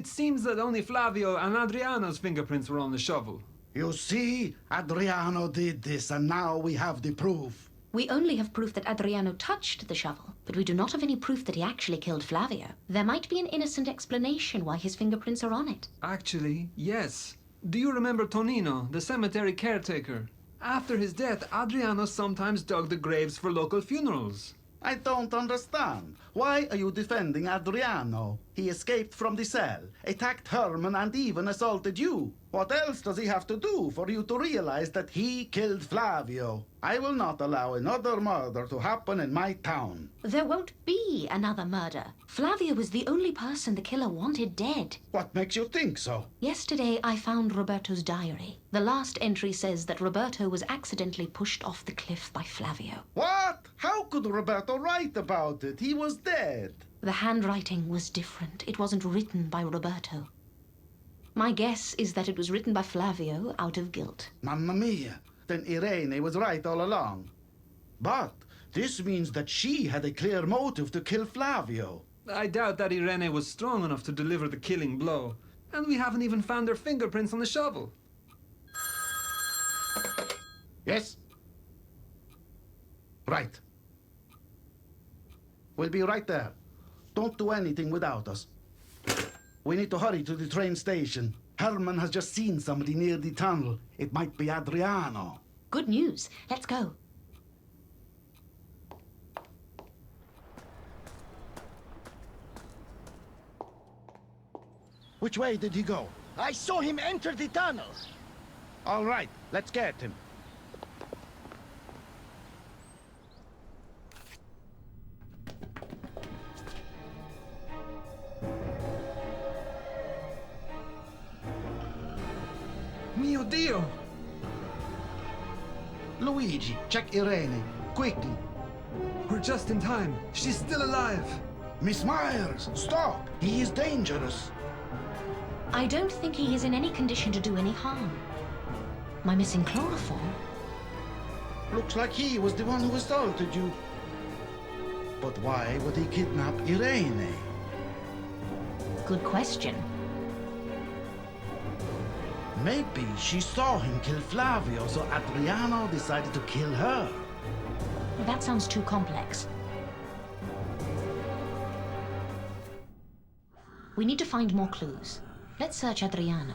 It seems that only Flavio and Adriano's fingerprints were on the shovel. You see, Adriano did this, and now we have the proof. We only have proof that Adriano touched the shovel, but we do not have any proof that he actually killed Flavio. There might be an innocent explanation why his fingerprints are on it. Actually, yes. Do you remember Tonino, the cemetery caretaker? After his death, Adriano sometimes dug the graves for local funerals. I don't understand. Why are you defending Adriano? He escaped from the cell, attacked Herman, and even assaulted you. What else does he have to do for you to realize that he killed Flavio? I will not allow another murder to happen in my town. There won't be another murder. Flavio was the only person the killer wanted dead. What makes you think so? Yesterday, I found Roberto's diary. The last entry says that Roberto was accidentally pushed off the cliff by Flavio. What? How could Roberto write about it? He was dead. The handwriting was different. It wasn't written by Roberto. My guess is that it was written by Flavio out of guilt. Mamma mia. Then Irene was right all along. But this means that she had a clear motive to kill Flavio. I doubt that Irene was strong enough to deliver the killing blow. And we haven't even found her fingerprints on the shovel. Yes? Right. We'll be right there. Don't do anything without us. We need to hurry to the train station. Herman has just seen somebody near the tunnel. It might be Adriano. Good news. Let's go. Which way did he go? I saw him enter the tunnel. All right, let's get him. Mio Dio! Luigi, check Irene, quickly. We're just in time. She's still alive. Miss Myers, stop! He is dangerous. I don't think he is in any condition to do any harm. Am I missing chloroform? Looks like he was the one who assaulted you. But why would he kidnap Irene? Good question. Maybe she saw him kill Flavio, so Adriano decided to kill her. That sounds too complex. We need to find more clues. Let's search Adriano.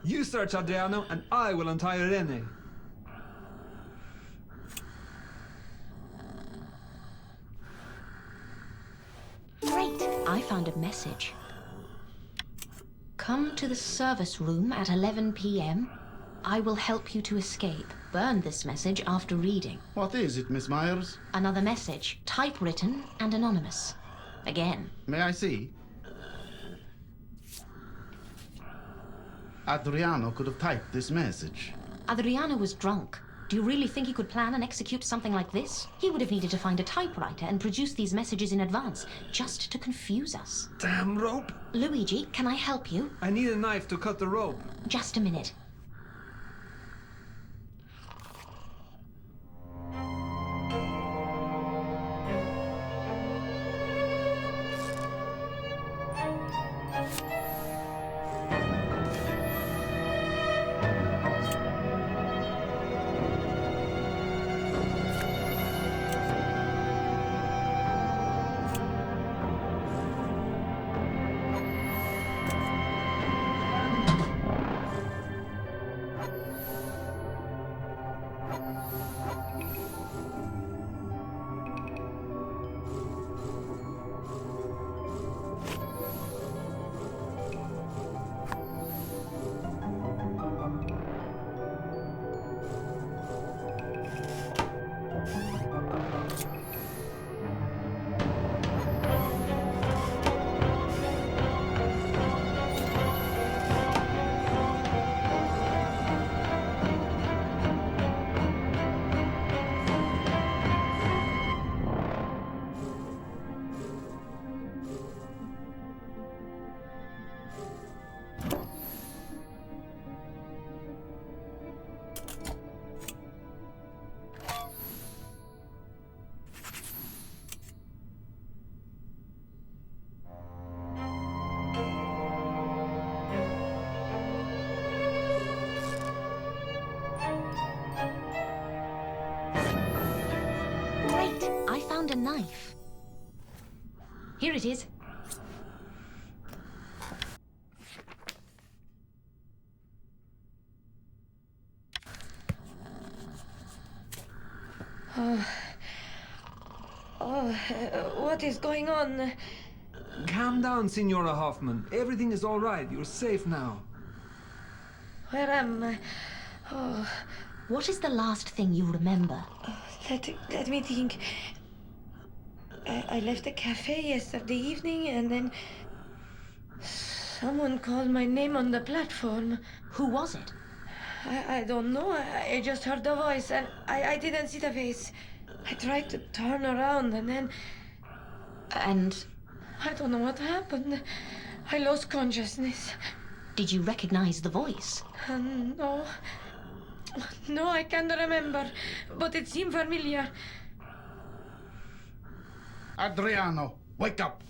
You search Adriano, and I will untie Irene. Great! I found a message. Come to the service room at 11 p.m. I will help you to escape. Burn this message after reading. What is it, Miss Myers? Another message, typewritten and anonymous. Again. May I see? Adriano could have typed this message. Adriano was drunk. Do you really think he could plan and execute something like this? He would have needed to find a typewriter and produce these messages in advance, just to confuse us. Damn rope! Luigi, can I help you? I need a knife to cut the rope. Just a minute. A knife. Here it is. What is going on? Calm down, Signora Hoffman. Everything is all right. You're safe now. Where am I? What is the last thing you remember? Let me think. I left the cafe yesterday evening, and then someone called my name on the platform. Who was it? I don't know. I just heard the voice, and I didn't see the face. I tried to turn around, and then... And? I don't know what happened. I lost consciousness. Did you recognize the voice? No. No, I can't remember, but it seemed familiar. Adriano, wake up!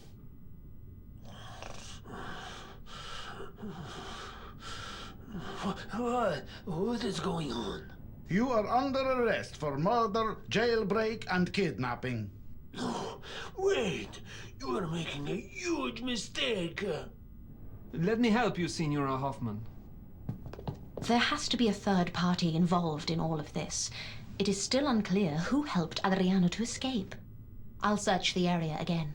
What is going on? You are under arrest for murder, jailbreak, and kidnapping. No, wait! You are making a huge mistake. Let me help you, Signora Hoffman. There has to be a third party involved in all of this. It is still unclear who helped Adriano to escape. I'll search the area again.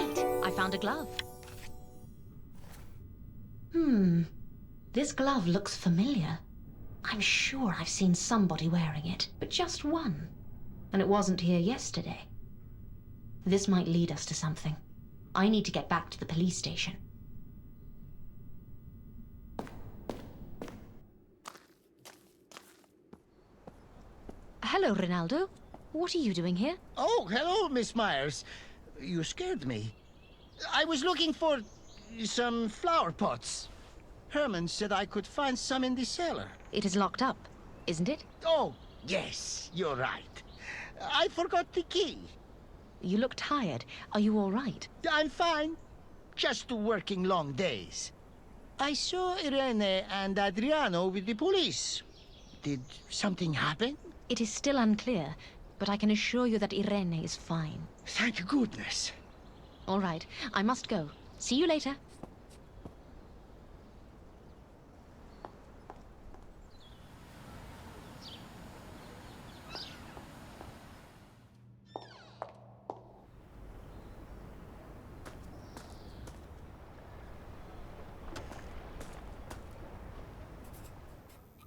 right. I found a glove. This glove looks familiar. I'm sure I've seen somebody wearing it, but just one. And it wasn't here yesterday. This might lead us to something. I need to get back to the police station. Hello, Ronaldo. What are you doing here? Oh, hello, Miss Myers. You scared me. I was looking for some flower pots. Herman said I could find some in the cellar. It is locked up, isn't it? Oh, yes, you're right. I forgot the key. You look tired. Are you all right? I'm fine. Just working long days. I saw Irene and Adriano with the police. Did something happen? It is still unclear, but I can assure you that Irene is fine. Thank goodness. All right, I must go. See you later.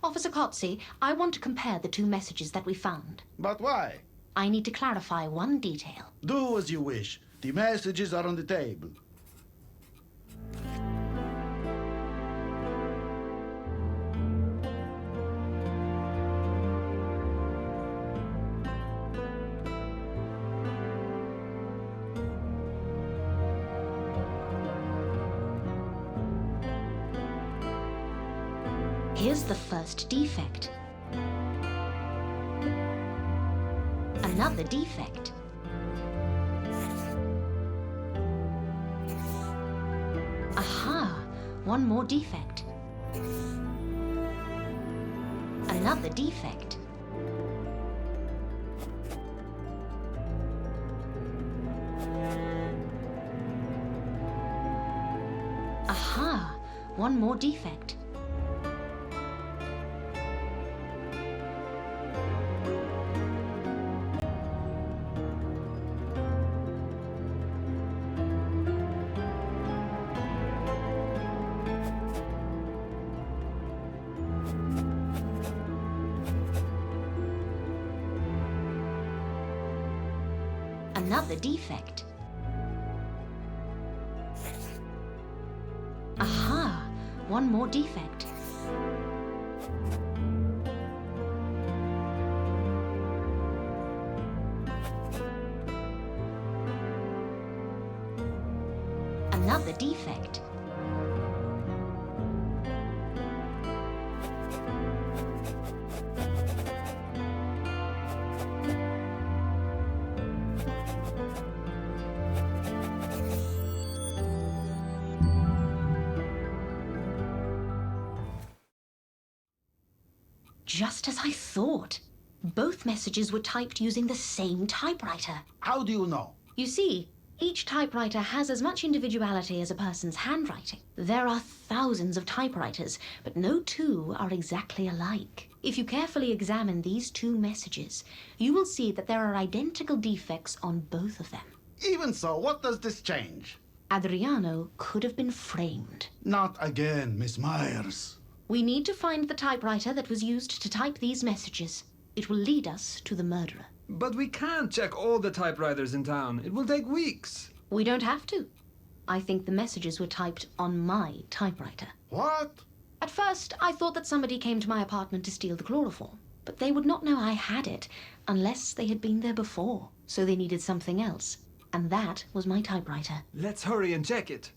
Officer Coetzee, I want to compare the two messages that we found. But why? I need to clarify one detail. Do as you wish. The messages are on the table. Here's the first defect. Another defect. Aha! One more defect. Another defect. Aha! One more defect. Another defect. Aha! One more defect. Another defect. Just as I thought. Both messages were typed using the same typewriter. How do you know? You see, each typewriter has as much individuality as a person's handwriting. There are thousands of typewriters, but no two are exactly alike. If you carefully examine these two messages, you will see that there are identical defects on both of them. Even so, what does this change? Adriano could have been framed. Not again, Miss Myers. We need to find the typewriter that was used to type these messages. It will lead us to the murderer. But we can't check all the typewriters in town. It will take weeks. We don't have to. I think the messages were typed on my typewriter. What? At first, I thought that somebody came to my apartment to steal the chloroform. But they would not know I had it unless they had been there before. So they needed something else. And that was my typewriter. Let's hurry and check it.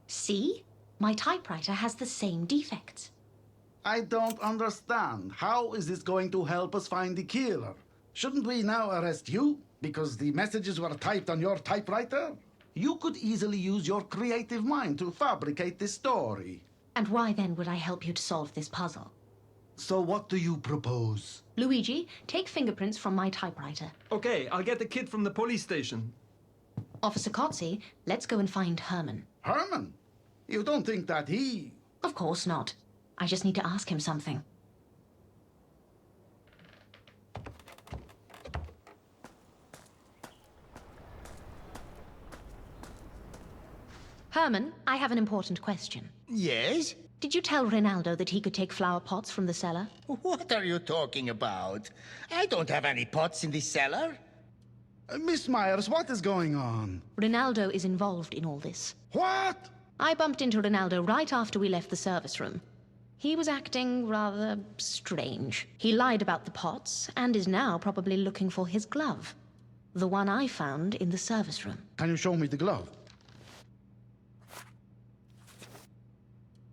See? My typewriter has the same defects. I don't understand. How is this going to help us find the killer? Shouldn't we now arrest you? Because the messages were typed on your typewriter? You could easily use your creative mind to fabricate this story. And why then would I help you to solve this puzzle? So what do you propose? Luigi, take fingerprints from my typewriter. Okay, I'll get the kid from the police station. Officer Kotze, let's go and find Herman. Herman? You don't think that he... Of course not. I just need to ask him something. Herman, I have an important question. Yes? Did you tell Rinaldo that he could take flower pots from the cellar? What are you talking about? I don't have any pots in the cellar. Miss Myers, what is going on? Rinaldo is involved in all this. What? I bumped into Rinaldo right after we left the service room. He was acting rather strange. He lied about the pots and is now probably looking for his glove. The one I found in the service room. Can you show me the glove?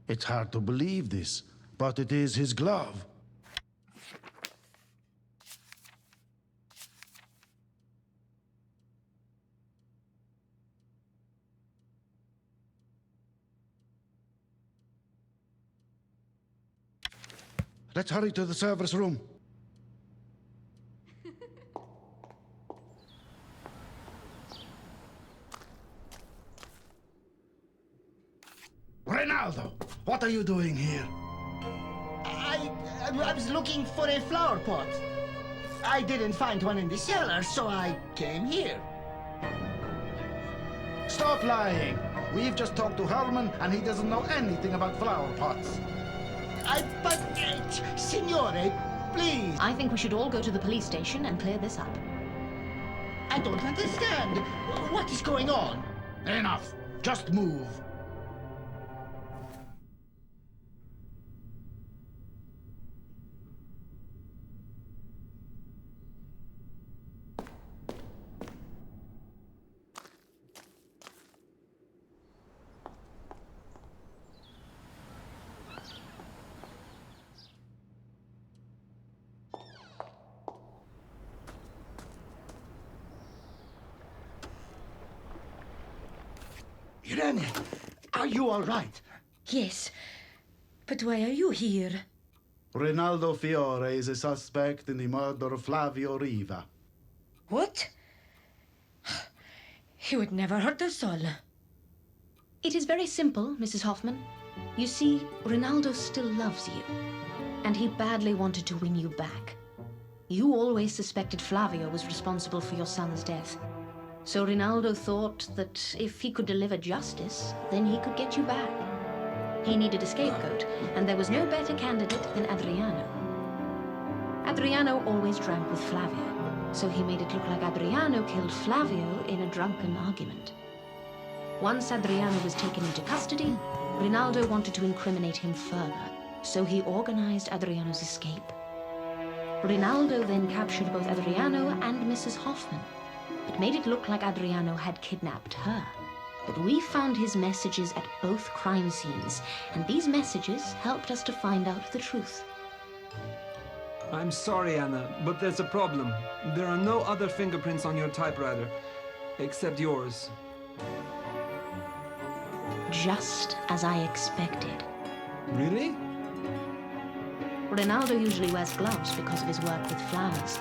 It's hard to believe this, but it is his glove. Let's hurry to the service room. Rinaldo, what are you doing here? I was looking for a flower pot. I didn't find one in the cellar, so I came here. Stop lying. We've just talked to Herman, and he doesn't know anything about flower pots. Signore, please. I think we should all go to the police station and clear this up. I don't understand. What is going on? Enough. Just move. Irene, are you all right? Yes. But why are you here? Rinaldo Fiore is a suspect in the murder of Flavio Riva. What? He would never hurt us all. It is very simple, Mrs. Hoffman. You see, Rinaldo still loves you, and he badly wanted to win you back. You always suspected Flavio was responsible for your son's death. So Rinaldo thought that if he could deliver justice, then he could get you back. He needed a scapegoat, and there was no better candidate than Adriano. Adriano always drank with Flavio, so he made it look like Adriano killed Flavio in a drunken argument. Once Adriano was taken into custody, Rinaldo wanted to incriminate him further, so he organized Adriano's escape. Rinaldo then captured both Adriano and Mrs. Hoffman, but made it look like Adriano had kidnapped her. But we found his messages at both crime scenes, and these messages helped us to find out the truth. I'm sorry, Anna, but there's a problem. There are no other fingerprints on your typewriter, except yours. Just as I expected. Really? Rinaldo usually wears gloves because of his work with flowers.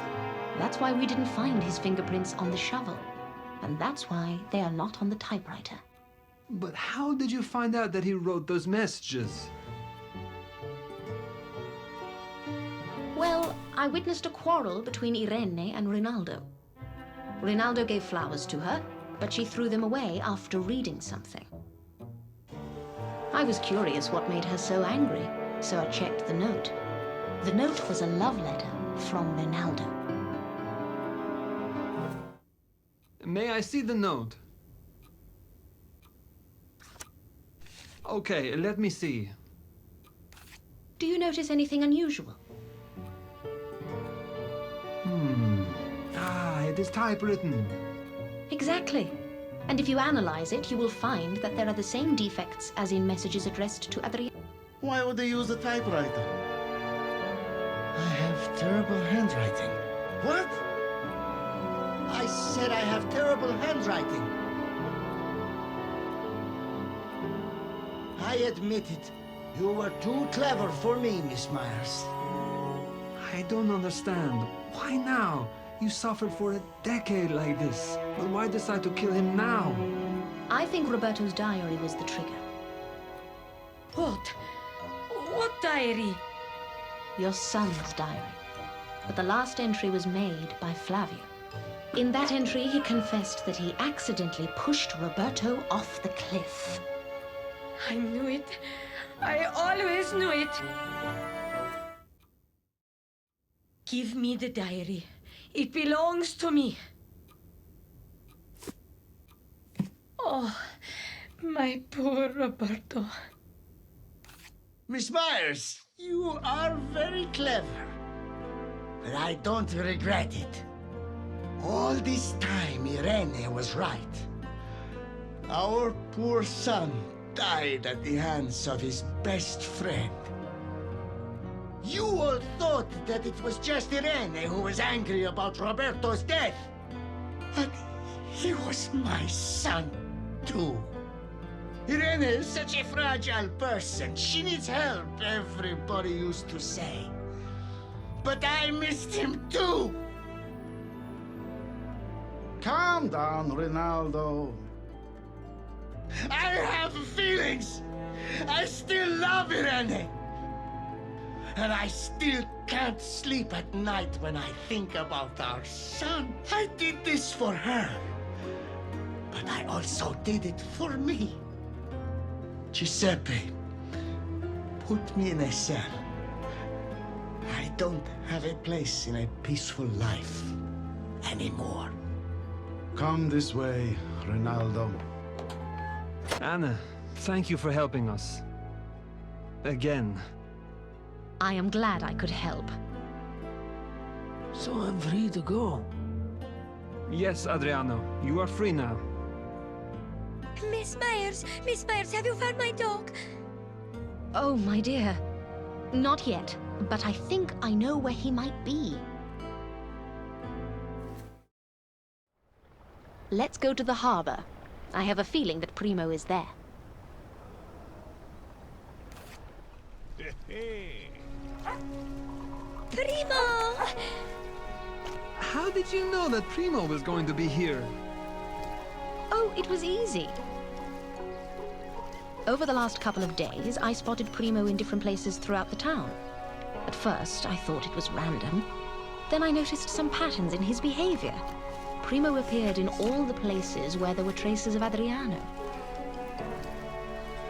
That's why we didn't find his fingerprints on the shovel. And that's why they are not on the typewriter. But how did you find out that he wrote those messages? Well, I witnessed a quarrel between Irene and Rinaldo. Rinaldo gave flowers to her, but she threw them away after reading something. I was curious what made her so angry, so I checked the note. The note was a love letter from Rinaldo. May I see the note? Okay, let me see. Do you notice anything unusual? It is typewritten. Exactly. And if you analyze it, you will find that there are the same defects as in messages addressed to Adriano. Why would they use a typewriter? I have terrible handwriting. What? said I have terrible handwriting. I admit it. You were too clever for me, Miss Myers. I don't understand. Why now? You suffered for a decade like this. But why decide to kill him now? I think Roberto's diary was the trigger. What? What diary? Your son's diary. But the last entry was made by Flavio. In that entry, he confessed that he accidentally pushed Roberto off the cliff. I knew it. I always knew it. Give me the diary. It belongs to me. Oh, my poor Roberto. Miss Myers, you are very clever. But I don't regret it. All this time, Irene was right. Our poor son died at the hands of his best friend. You all thought that it was just Irene who was angry about Roberto's death. But he was my son, too. Irene is such a fragile person. She needs help, everybody used to say. But I missed him, too. Calm down, Ronaldo. I have feelings. I still love Irene. And I still can't sleep at night when I think about our son. I did this for her. But I also did it for me. Giuseppe put me in a cell. I don't have a place in a peaceful life anymore. Come this way, Ronaldo. Anna, thank you for helping us. Again. I am glad I could help. So I'm free to go. Yes, Adriano, you are free now. Miss Myers, have you found my dog? Oh, my dear. Not yet, but I think I know where he might be. Let's go to the harbor. I have a feeling that Primo is there. Primo! How did you know that Primo was going to be here? Oh, it was easy. Over the last couple of days, I spotted Primo in different places throughout the town. At first, I thought it was random. Then I noticed some patterns in his behavior. Primo appeared in all the places where there were traces of Adriano.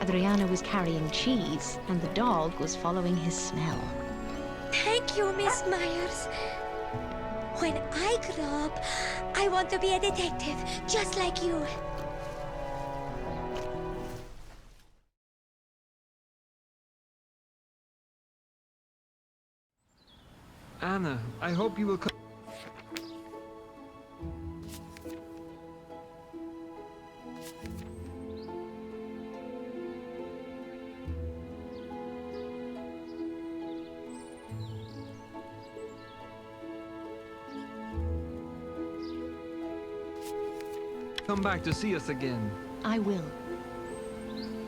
Adriano was carrying cheese, and the dog was following his smell. Thank you, Miss Myers. When I grow up, I want to be a detective, just like you. Anna, I hope you will come. Come back to see us again. I will.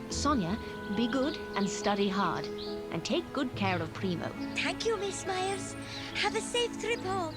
Sonia, be good and study hard. And take good care of Primo. Thank you, Miss Myers. Have a safe trip home.